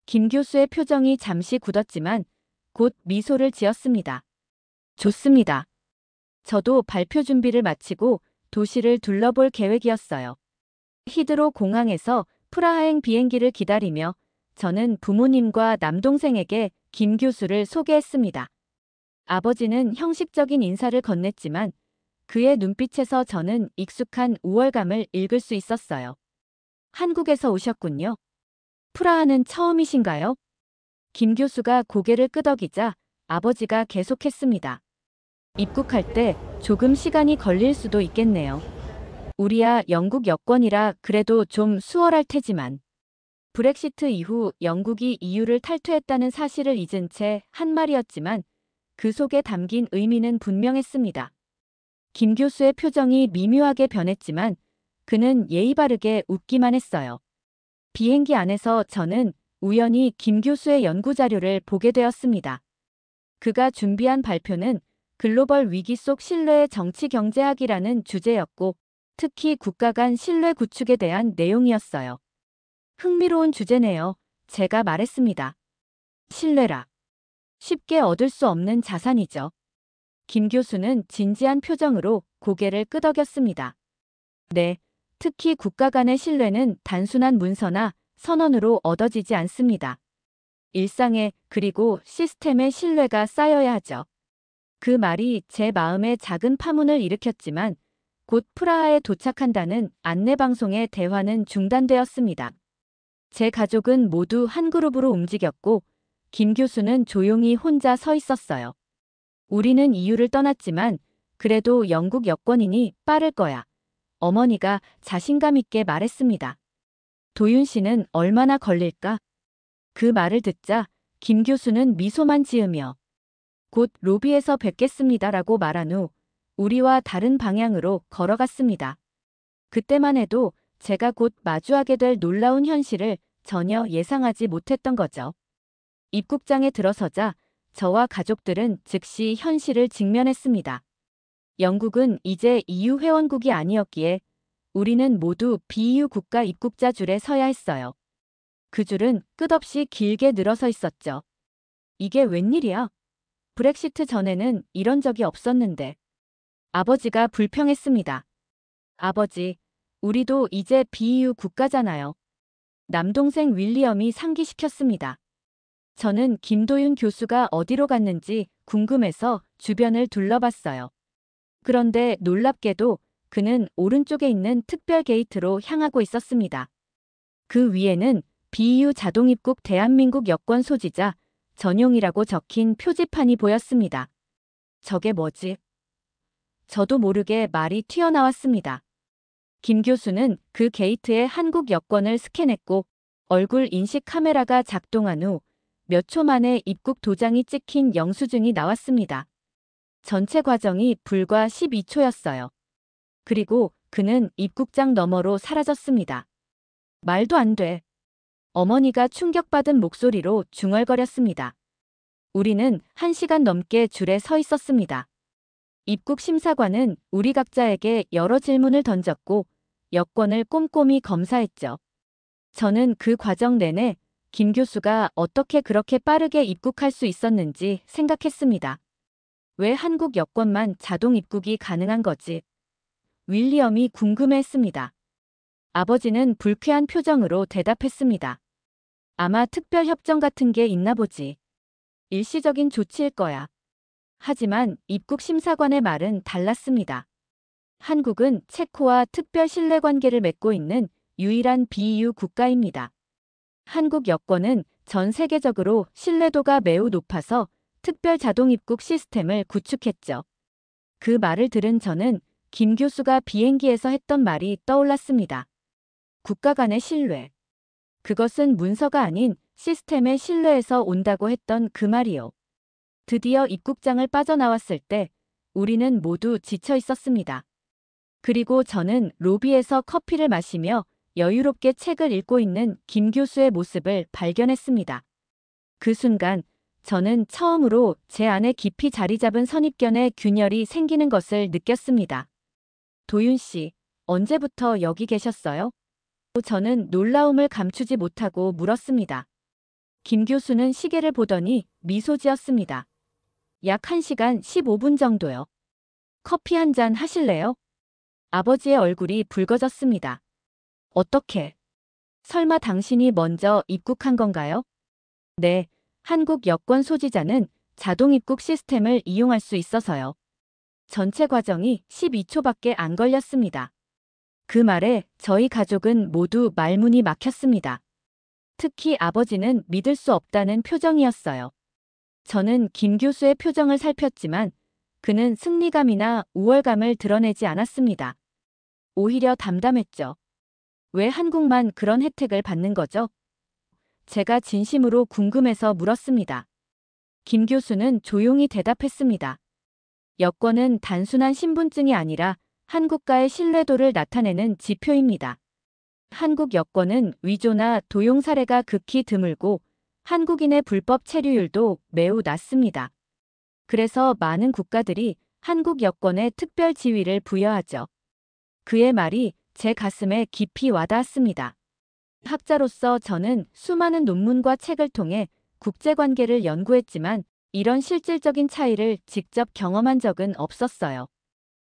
김 교수의 표정이 잠시 굳었지만 곧 미소를 지었습니다. 좋습니다. 저도 발표 준비를 마치고 도시를 둘러볼 계획이었어요. 히드로 공항에서 프라하행 비행기를 기다리며 저는 부모님과 남동생에게 김 교수를 소개했습니다. 아버지는 형식적인 인사를 건넸지만 그의 눈빛에서 저는 익숙한 우월감을 읽을 수 있었어요. 한국에서 오셨군요. 프라하는 처음이신가요? 김 교수가 고개를 끄덕이자 아버지가 계속했습니다. 입국할 때 조금 시간이 걸릴 수도 있겠네요. 우리야 영국 여권이라 그래도 좀 수월할 테지만. 브렉시트 이후 영국이 EU를 탈퇴했다는 사실을 잊은 채 한 말이었지만 그 속에 담긴 의미는 분명했습니다. 김 교수의 표정이 미묘하게 변했지만 그는 예의 바르게 웃기만 했어요. 비행기 안에서 저는 우연히 김 교수의 연구 자료를 보게 되었습니다. 그가 준비한 발표는 글로벌 위기 속 신뢰의 정치 경제학이라는 주제였고 특히 국가 간 신뢰 구축에 대한 내용이었어요. 흥미로운 주제네요. 제가 말했습니다. 신뢰라. 쉽게 얻을 수 없는 자산이죠. 김 교수는 진지한 표정으로 고개를 끄덕였습니다. 네, 특히 국가 간의 신뢰는 단순한 문서나 선언으로 얻어지지 않습니다. 일상에 그리고 시스템에 신뢰가 쌓여야 하죠. 그 말이 제 마음에 작은 파문을 일으켰지만 곧 프라하에 도착한다는 안내방송의 대화는 중단되었습니다. 제 가족은 모두 한 그룹으로 움직였고 김 교수는 조용히 혼자 서 있었어요. 우리는 EU를 떠났지만 그래도 영국 여권이니 빠를 거야. 어머니가 자신감 있게 말했습니다. 도윤 씨는 얼마나 걸릴까? 그 말을 듣자 김 교수는 미소만 지으며 곧 로비에서 뵙겠습니다라고 말한 후 우리와 다른 방향으로 걸어갔습니다. 그때만 해도 제가 곧 마주하게 될 놀라운 현실을 전혀 예상하지 못했던 거죠. 입국장에 들어서자 저와 가족들은 즉시 현실을 직면했습니다. 영국은 이제 EU 회원국이 아니었기에 우리는 모두 비EU 국가 입국자 줄에 서야 했어요. 그 줄은 끝없이 길게 늘어서 있었죠. 이게 웬일이야? 브렉시트 전에는 이런 적이 없었는데. 아버지가 불평했습니다. 아버지, 우리도 이제 비EU 국가잖아요. 남동생 윌리엄이 상기시켰습니다. 저는 김도윤 교수가 어디로 갔는지 궁금해서 주변을 둘러봤어요. 그런데 놀랍게도 그는 오른쪽에 있는 특별 게이트로 향하고 있었습니다. 그 위에는 비EU 자동입국 대한민국 여권 소지자 전용이라고 적힌 표지판이 보였습니다. 저게 뭐지? 저도 모르게 말이 튀어나왔습니다. 김 교수는 그 게이트에 한국 여권을 스캔했고 얼굴 인식 카메라가 작동한 후 몇 초 만에 입국 도장이 찍힌 영수증이 나왔습니다. 전체 과정이 불과 12초였어요. 그리고 그는 입국장 너머로 사라졌습니다. 말도 안 돼. 어머니가 충격받은 목소리로 중얼거렸습니다. 우리는 1시간 넘게 줄에 서 있었습니다. 입국 심사관은 우리 각자에게 여러 질문을 던졌고 여권을 꼼꼼히 검사했죠. 저는 그 과정 내내 김 교수가 어떻게 그렇게 빠르게 입국할 수 있었는지 생각했습니다. 왜 한국 여권만 자동 입국이 가능한 거지? 윌리엄이 궁금해했습니다. 아버지는 불쾌한 표정으로 대답했습니다. 아마 특별 협정 같은 게 있나 보지. 일시적인 조치일 거야. 하지만 입국 심사관의 말은 달랐습니다. 한국은 체코와 특별 신뢰 관계를 맺고 있는 유일한 비EU 국가입니다. 한국 여권은 전 세계적으로 신뢰도가 매우 높아서 특별 자동 입국 시스템을 구축했죠. 그 말을 들은 저는 김 교수가 비행기에서 했던 말이 떠올랐습니다. 국가 간의 신뢰. 그것은 문서가 아닌 시스템의 신뢰에서 온다고 했던 그 말이요. 드디어 입국장을 빠져나왔을 때 우리는 모두 지쳐 있었습니다. 그리고 저는 로비에서 커피를 마시며 여유롭게 책을 읽고 있는 김 교수의 모습을 발견했습니다. 그 순간 저는 처음으로 제 안에 깊이 자리 잡은 선입견의 균열이 생기는 것을 느꼈습니다. 도윤 씨, 언제부터 여기 계셨어요? 저는 놀라움을 감추지 못하고 물었습니다. 김 교수는 시계를 보더니 미소 지었습니다. 약 1시간 15분 정도요. 커피 한 잔 하실래요? 아버지의 얼굴이 붉어졌습니다. 어떻게? 설마 당신이 먼저 입국한 건가요? 네, 한국 여권 소지자는 자동 입국 시스템을 이용할 수 있어서요. 전체 과정이 12초밖에 안 걸렸습니다. 그 말에 저희 가족은 모두 말문이 막혔습니다. 특히 아버지는 믿을 수 없다는 표정이었어요. 저는 김 교수의 표정을 살폈지만 그는 승리감이나 우월감을 드러내지 않았습니다. 오히려 담담했죠. 왜 한국만 그런 혜택을 받는 거죠? 제가 진심으로 궁금해서 물었습니다. 김 교수는 조용히 대답했습니다. 여권은 단순한 신분증이 아니라 한국과의 신뢰도를 나타내는 지표입니다. 한국 여권은 위조나 도용 사례가 극히 드물고 한국인의 불법 체류율도 매우 낮습니다. 그래서 많은 국가들이 한국 여권에 특별 지위를 부여하죠. 그의 말이 제 가슴에 깊이 와닿았습니다. 학자로서 저는 수많은 논문과 책을 통해 국제관계를 연구했지만 이런 실질적인 차이를 직접 경험한 적은 없었어요.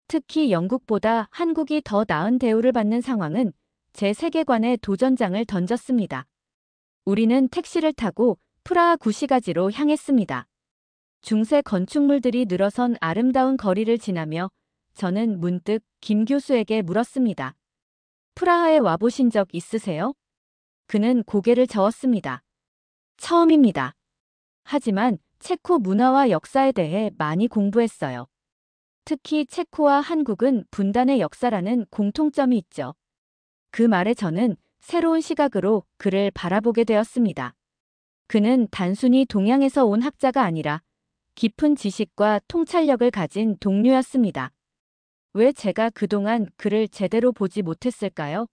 특히 영국보다 한국이 더 나은 대우를 받는 상황은 제 세계관에 도전장을 던졌습니다. 우리는 택시를 타고 프라하 구시가지로 향했습니다. 중세 건축물들이 늘어선 아름다운 거리를 지나며 저는 문득 김 교수에게 물었습니다. 프라하에 와보신 적 있으세요? 그는 고개를 저었습니다. 처음입니다. 하지만 체코 문화와 역사에 대해 많이 공부했어요. 특히 체코와 한국은 분단의 역사라는 공통점이 있죠. 그 말에 저는 새로운 시각으로 그를 바라보게 되었습니다. 그는 단순히 동양에서 온 학자가 아니라 깊은 지식과 통찰력을 가진 동료였습니다. 왜 제가 그동안 그를 제대로 보지 못했을까요?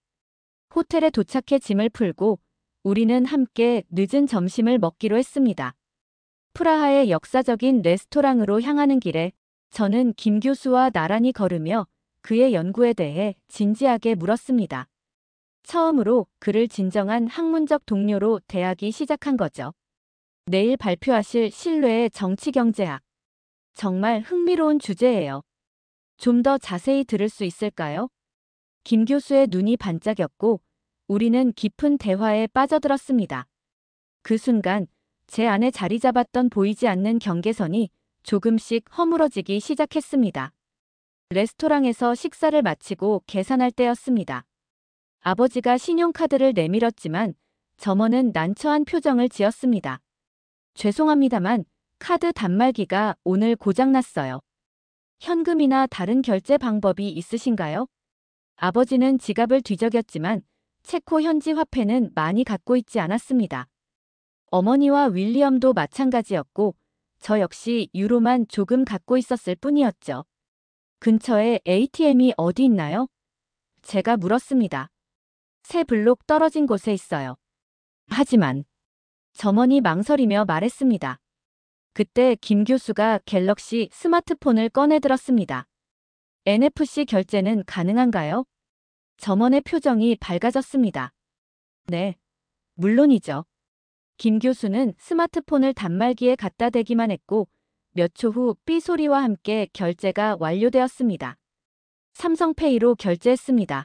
호텔에 도착해 짐을 풀고 우리는 함께 늦은 점심을 먹기로 했습니다. 프라하의 역사적인 레스토랑으로 향하는 길에 저는 김 교수와 나란히 걸으며 그의 연구에 대해 진지하게 물었습니다. 처음으로 그를 진정한 학문적 동료로 대하기 시작한 거죠. 내일 발표하실 신뢰의 정치경제학. 정말 흥미로운 주제예요. 좀 더 자세히 들을 수 있을까요? 김 교수의 눈이 반짝였고 우리는 깊은 대화에 빠져들었습니다. 그 순간 제 안에 자리 잡았던 보이지 않는 경계선이 조금씩 허물어지기 시작했습니다. 레스토랑에서 식사를 마치고 계산할 때였습니다. 아버지가 신용카드를 내밀었지만 점원은 난처한 표정을 지었습니다. 죄송합니다만 카드 단말기가 오늘 고장났어요. 현금이나 다른 결제 방법이 있으신가요? 아버지는 지갑을 뒤적였지만 체코 현지 화폐는 많이 갖고 있지 않았습니다. 어머니와 윌리엄도 마찬가지였고 저 역시 유로만 조금 갖고 있었을 뿐이었죠. 근처에 ATM이 어디 있나요? 제가 물었습니다. 세 블록 떨어진 곳에 있어요. 하지만 점원이 망설이며 말했습니다. 그때 김 교수가 갤럭시 스마트폰을 꺼내들었습니다. NFC 결제는 가능한가요? 점원의 표정이 밝아졌습니다. 네, 물론이죠. 김 교수는 스마트폰을 단말기에 갖다 대기만 했고 몇 초 후 삐 소리와 함께 결제가 완료되었습니다. 삼성페이로 결제했습니다.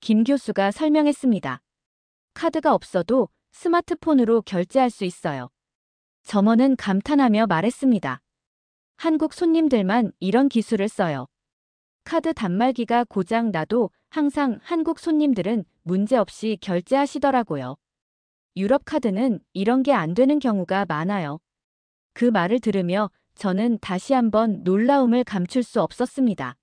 김 교수가 설명했습니다. 카드가 없어도 스마트폰으로 결제할 수 있어요. 점원은 감탄하며 말했습니다. 한국 손님들만 이런 기술을 써요. 카드 단말기가 고장 나도 항상 한국 손님들은 문제없이 결제하시더라고요. 유럽 카드는 이런 게 안 되는 경우가 많아요. 그 말을 들으며 저는 다시 한번 놀라움을 감출 수 없었습니다.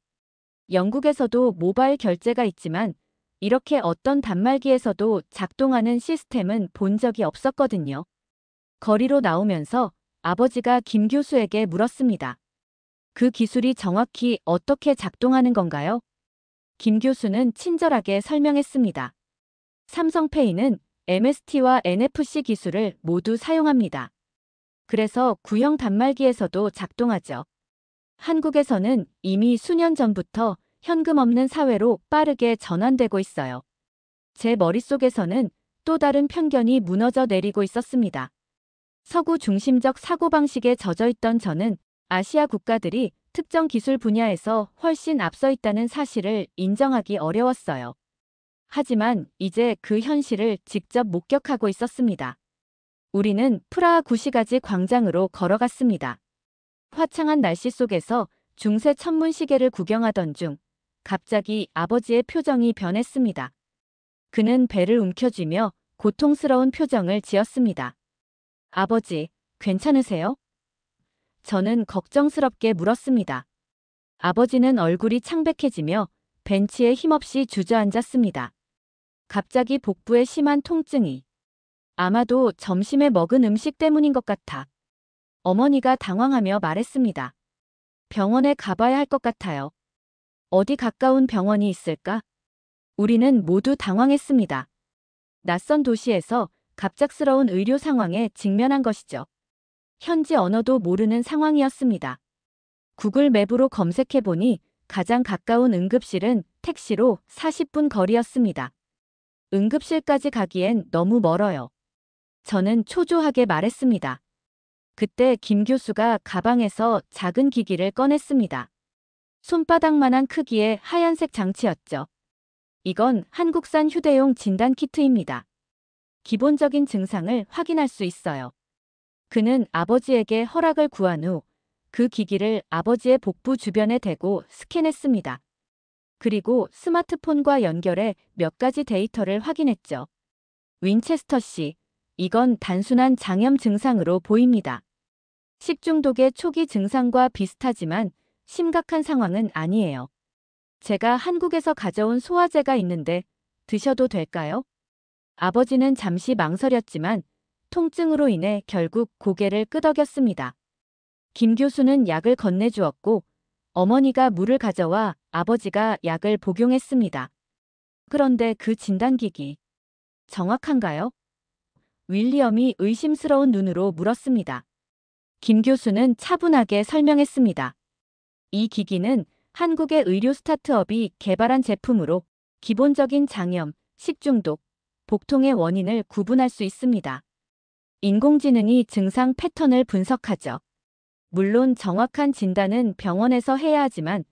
영국에서도 모바일 결제가 있지만 이렇게 어떤 단말기에서도 작동하는 시스템은 본 적이 없었거든요. 거리로 나오면서 아버지가 김 교수에게 물었습니다. 그 기술이 정확히 어떻게 작동하는 건가요? 김 교수는 친절하게 설명했습니다. 삼성페이는 MST와 NFC 기술을 모두 사용합니다. 그래서 구형 단말기에서도 작동하죠. 한국에서는 이미 수년 전부터 현금 없는 사회로 빠르게 전환되고 있어요. 제 머릿속에서는 또 다른 편견이 무너져 내리고 있었습니다. 서구 중심적 사고방식에 젖어있던 저는 아시아 국가들이 특정 기술 분야에서 훨씬 앞서 있다는 사실을 인정하기 어려웠어요. 하지만 이제 그 현실을 직접 목격하고 있었습니다. 우리는 프라하 구시가지 광장으로 걸어갔습니다. 화창한 날씨 속에서 중세 천문 시계를 구경하던 중 갑자기 아버지의 표정이 변했습니다. 그는 배를 움켜쥐며 고통스러운 표정을 지었습니다. 아버지, 괜찮으세요? 저는 걱정스럽게 물었습니다. 아버지는 얼굴이 창백해지며 벤치에 힘없이 주저앉았습니다. 갑자기 복부에 심한 통증이. 아마도 점심에 먹은 음식 때문인 것 같아. 어머니가 당황하며 말했습니다. 병원에 가봐야 할 것 같아요. 어디 가까운 병원이 있을까? 우리는 모두 당황했습니다. 낯선 도시에서 갑작스러운 의료 상황에 직면한 것이죠. 현지 언어도 모르는 상황이었습니다. 구글 맵으로 검색해보니 가장 가까운 응급실은 택시로 40분 거리였습니다. 응급실까지 가기엔 너무 멀어요. 저는 초조하게 말했습니다. 그때 김 교수가 가방에서 작은 기기를 꺼냈습니다. 손바닥만한 크기의 하얀색 장치였죠. 이건 한국산 휴대용 진단 키트입니다. 기본적인 증상을 확인할 수 있어요. 그는 아버지에게 허락을 구한 후 그 기기를 아버지의 복부 주변에 대고 스캔했습니다. 그리고 스마트폰과 연결해 몇 가지 데이터를 확인했죠. 윈체스터 씨, 이건 단순한 장염 증상으로 보입니다. 식중독의 초기 증상과 비슷하지만 심각한 상황은 아니에요. 제가 한국에서 가져온 소화제가 있는데 드셔도 될까요? 아버지는 잠시 망설였지만 통증으로 인해 결국 고개를 끄덕였습니다. 김 교수는 약을 건네주었고 어머니가 물을 가져와 아버지가 약을 복용했습니다. 그런데 그 진단기기 정확한가요? 윌리엄이 의심스러운 눈으로 물었습니다. 김 교수는 차분하게 설명했습니다. 이 기기는 한국의 의료 스타트업이 개발한 제품으로 기본적인 장염, 식중독, 복통의 원인을 구분할 수 있습니다. 인공지능이 증상 패턴을 분석하죠. 물론 정확한 진단은 병원에서 해야 하지만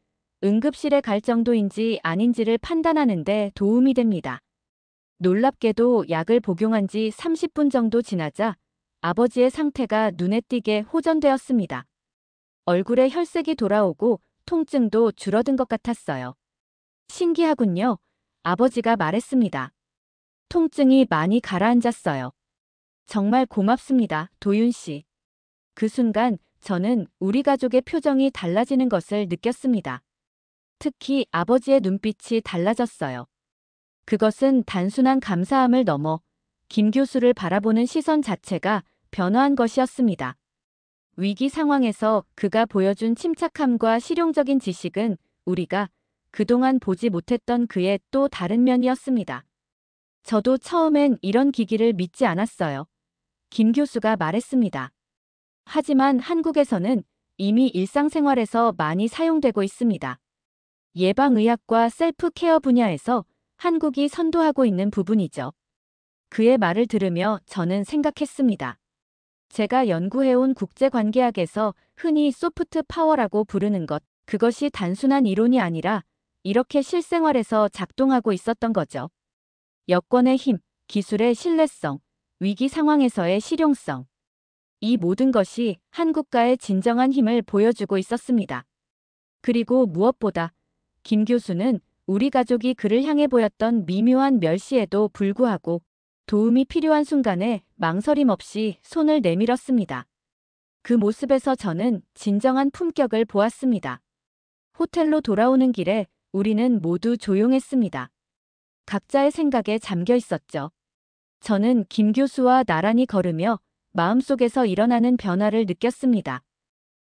응급실에 갈 정도인지 아닌지를 판단하는 데 도움이 됩니다. 놀랍게도 약을 복용한 지 30분 정도 지나자 아버지의 상태가 눈에 띄게 호전되었습니다. 얼굴에 혈색이 돌아오고 통증도 줄어든 것 같았어요. 신기하군요. 아버지가 말했습니다. 통증이 많이 가라앉았어요. 정말 고맙습니다, 도윤 씨. 그 순간 저는 우리 가족의 표정이 달라지는 것을 느꼈습니다. 특히 아버지의 눈빛이 달라졌어요. 그것은 단순한 감사함을 넘어 김 교수를 바라보는 시선 자체가 변화한 것이었습니다. 위기 상황에서 그가 보여준 침착함과 실용적인 지식은 우리가 그동안 보지 못했던 그의 또 다른 면이었습니다. 저도 처음엔 이런 기기를 믿지 않았어요. 김 교수가 말했습니다. 하지만 한국에서는 이미 일상생활에서 많이 사용되고 있습니다. 예방의학과 셀프케어 분야에서 한국이 선도하고 있는 부분이죠. 그의 말을 들으며 저는 생각했습니다. 제가 연구해온 국제관계학에서 흔히 소프트 파워라고 부르는 것, 그것이 단순한 이론이 아니라 이렇게 실생활에서 작동하고 있었던 거죠. 여권의 힘, 기술의 신뢰성, 위기 상황에서의 실용성. 이 모든 것이 한국가의 진정한 힘을 보여주고 있었습니다. 그리고 무엇보다 김 교수는 우리 가족이 그를 향해 보였던 미묘한 멸시에도 불구하고 도움이 필요한 순간에 망설임 없이 손을 내밀었습니다. 그 모습에서 저는 진정한 품격을 보았습니다. 호텔로 돌아오는 길에 우리는 모두 조용했습니다. 각자의 생각에 잠겨 있었죠. 저는 김 교수와 나란히 걸으며 마음속에서 일어나는 변화를 느꼈습니다.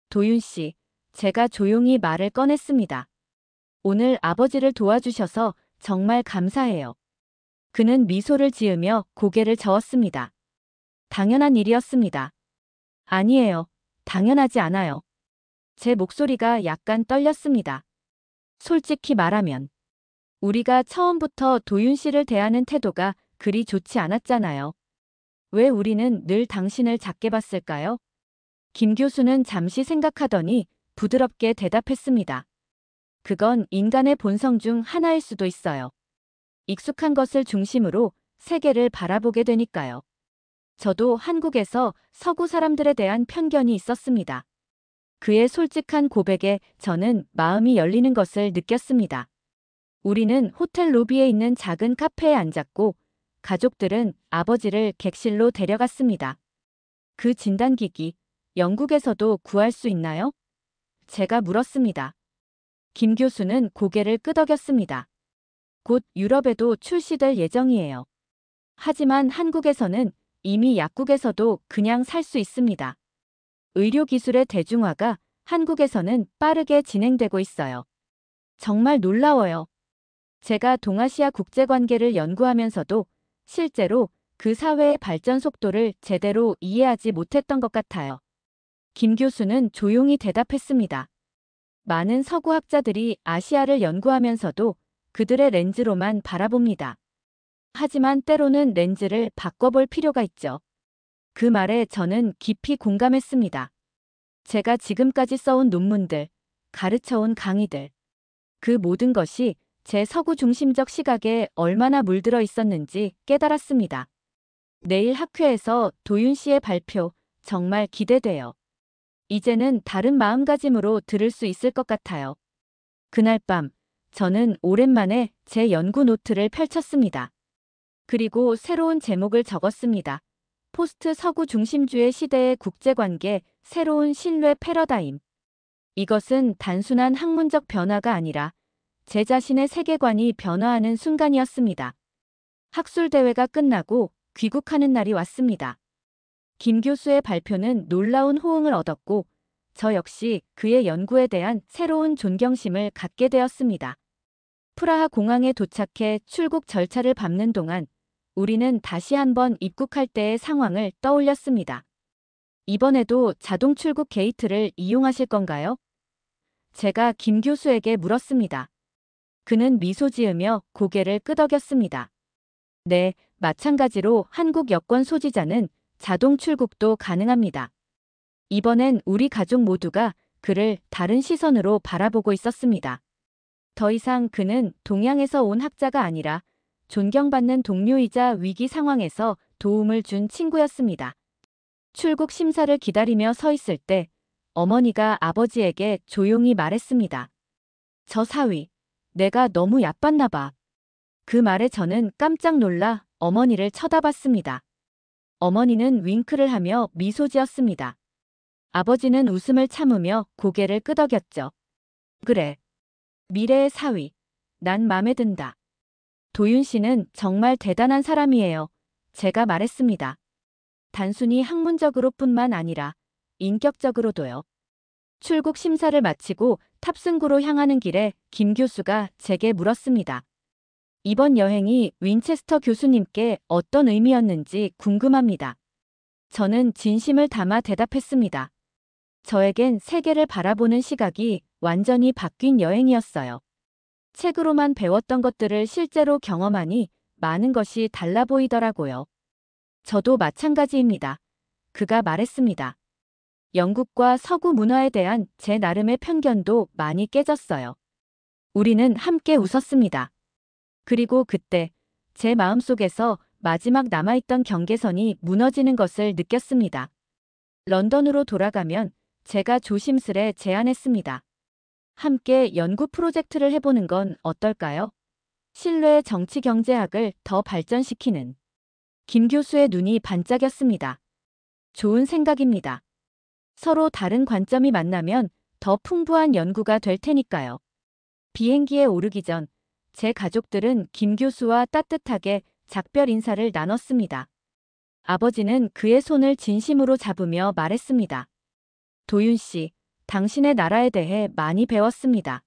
도윤 씨, 제가 조용히 말을 꺼냈습니다. 오늘 아버지를 도와주셔서 정말 감사해요. 그는 미소를 지으며 고개를 저었습니다. 당연한 일이었습니다. 아니에요. 당연하지 않아요. 제 목소리가 약간 떨렸습니다. 솔직히 말하면 우리가 처음부터 도윤 씨를 대하는 태도가 그리 좋지 않았잖아요. 왜 우리는 늘 당신을 작게 봤을까요? 김 교수는 잠시 생각하더니 부드럽게 대답했습니다. 그건 인간의 본성 중 하나일 수도 있어요. 익숙한 것을 중심으로 세계를 바라보게 되니까요. 저도 한국에서 서구 사람들에 대한 편견이 있었습니다. 그의 솔직한 고백에 저는 마음이 열리는 것을 느꼈습니다. 우리는 호텔 로비에 있는 작은 카페에 앉았고 가족들은 아버지를 객실로 데려갔습니다. 그 진단기기, 영국에서도 구할 수 있나요? 제가 물었습니다. 김 교수는 고개를 끄덕였습니다. 곧 유럽에도 출시될 예정이에요. 하지만 한국에서는 이미 약국에서도 그냥 살 수 있습니다. 의료기술의 대중화가 한국에서는 빠르게 진행되고 있어요. 정말 놀라워요. 제가 동아시아 국제관계를 연구하면서도 실제로 그 사회의 발전 속도를 제대로 이해하지 못했던 것 같아요. 김 교수는 조용히 대답했습니다. 많은 서구 학자들이 아시아를 연구하면서도 그들의 렌즈로만 바라봅니다. 하지만 때로는 렌즈를 바꿔볼 필요가 있죠. 그 말에 저는 깊이 공감했습니다. 제가 지금까지 써온 논문들, 가르쳐온 강의들, 그 모든 것이 제 서구 중심적 시각에 얼마나 물들어 있었는지 깨달았습니다. 내일 학회에서 도윤 씨의 발표 정말 기대돼요. 이제는 다른 마음가짐으로 들을 수 있을 것 같아요. 그날 밤, 저는 오랜만에 제 연구 노트를 펼쳤습니다. 그리고 새로운 제목을 적었습니다. 포스트 서구 중심주의 시대의 국제관계, 새로운 신뢰 패러다임. 이것은 단순한 학문적 변화가 아니라 제 자신의 세계관이 변화하는 순간이었습니다. 학술대회가 끝나고 귀국하는 날이 왔습니다. 김 교수의 발표는 놀라운 호응을 얻었고 저 역시 그의 연구에 대한 새로운 존경심을 갖게 되었습니다. 프라하 공항에 도착해 출국 절차를 밟는 동안 우리는 다시 한번 입국할 때의 상황을 떠올렸습니다. 이번에도 자동 출국 게이트를 이용하실 건가요? 제가 김 교수에게 물었습니다. 그는 미소 지으며 고개를 끄덕였습니다. 네, 마찬가지로 한국 여권 소지자는 자동 출국도 가능합니다. 이번엔 우리 가족 모두가 그를 다른 시선으로 바라보고 있었습니다. 더 이상 그는 동양에서 온 학자가 아니라 존경받는 동료이자 위기 상황에서 도움을 준 친구였습니다. 출국 심사를 기다리며 서 있을 때 어머니가 아버지에게 조용히 말했습니다. 저 사위, 내가 너무 얕봤나 봐. 그 말에 저는 깜짝 놀라 어머니를 쳐다봤습니다. 어머니는 윙크를 하며 미소 지었습니다. 아버지는 웃음을 참으며 고개를 끄덕였죠. 그래. 미래의 사위. 난 맘에 든다. 도윤 씨는 정말 대단한 사람이에요. 제가 말했습니다. 단순히 학문적으로뿐만 아니라 인격적으로도요. 출국 심사를 마치고 탑승구로 향하는 길에 김 교수가 제게 물었습니다. 이번 여행이 윈체스터 교수님께 어떤 의미였는지 궁금합니다. 저는 진심을 담아 대답했습니다. 저에겐 세계를 바라보는 시각이 완전히 바뀐 여행이었어요. 책으로만 배웠던 것들을 실제로 경험하니 많은 것이 달라 보이더라고요. 저도 마찬가지입니다. 그가 말했습니다. 영국과 서구 문화에 대한 제 나름의 편견도 많이 깨졌어요. 우리는 함께 웃었습니다. 그리고 그때 제 마음속에서 마지막 남아있던 경계선이 무너지는 것을 느꼈습니다. 런던으로 돌아가면 제가 조심스레 제안했습니다. 함께 연구 프로젝트를 해보는 건 어떨까요? 신뢰의 정치경제학을 더 발전시키는. 김 교수의 눈이 반짝였습니다. 좋은 생각입니다. 서로 다른 관점이 만나면 더 풍부한 연구가 될 테니까요. 비행기에 오르기 전 제 가족들은 김 교수와 따뜻하게 작별 인사를 나눴습니다. 아버지는 그의 손을 진심으로 잡으며 말했습니다. 도윤 씨, 당신의 나라에 대해 많이 배웠습니다.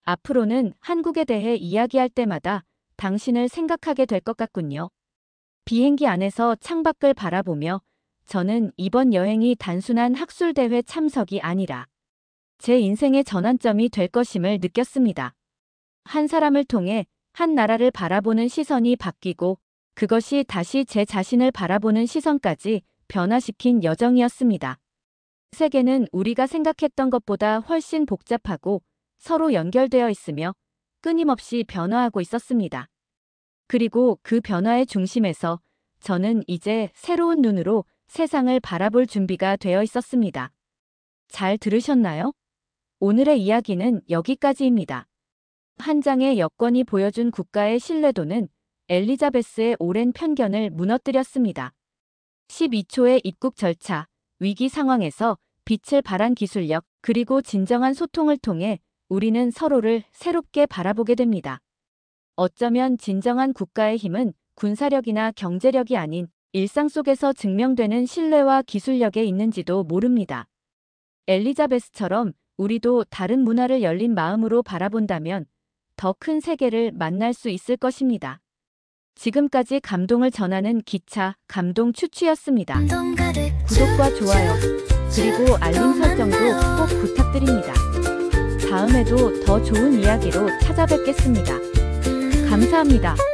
앞으로는 한국에 대해 이야기할 때마다 당신을 생각하게 될 것 같군요. 비행기 안에서 창밖을 바라보며 저는 이번 여행이 단순한 학술대회 참석이 아니라 제 인생의 전환점이 될 것임을 느꼈습니다. 한 사람을 통해 한 나라를 바라보는 시선이 바뀌고 그것이 다시 제 자신을 바라보는 시선까지 변화시킨 여정이었습니다. 세계는 우리가 생각했던 것보다 훨씬 복잡하고 서로 연결되어 있으며 끊임없이 변화하고 있었습니다. 그리고 그 변화의 중심에서 저는 이제 새로운 눈으로 세상을 바라볼 준비가 되어 있었습니다. 잘 들으셨나요? 오늘의 이야기는 여기까지입니다. 한 장의 여권이 보여준 국가의 신뢰도는 엘리자베스의 오랜 편견을 무너뜨렸습니다. 12초의 입국 절차, 위기 상황에서 빛을 발한 기술력, 그리고 진정한 소통을 통해 우리는 서로를 새롭게 바라보게 됩니다. 어쩌면 진정한 국가의 힘은 군사력이나 경제력이 아닌 일상 속에서 증명되는 신뢰와 기술력에 있는지도 모릅니다. 엘리자베스처럼 우리도 다른 문화를 열린 마음으로 바라본다면 더 큰 세계를 만날 수 있을 것입니다. 지금까지 감동을 전하는 기차 감동 추추였습니다. 구독과 좋아요, 그리고 알림 설정도 꼭 부탁드립니다. 다음에도 더 좋은 이야기로 찾아뵙겠습니다. 감사합니다.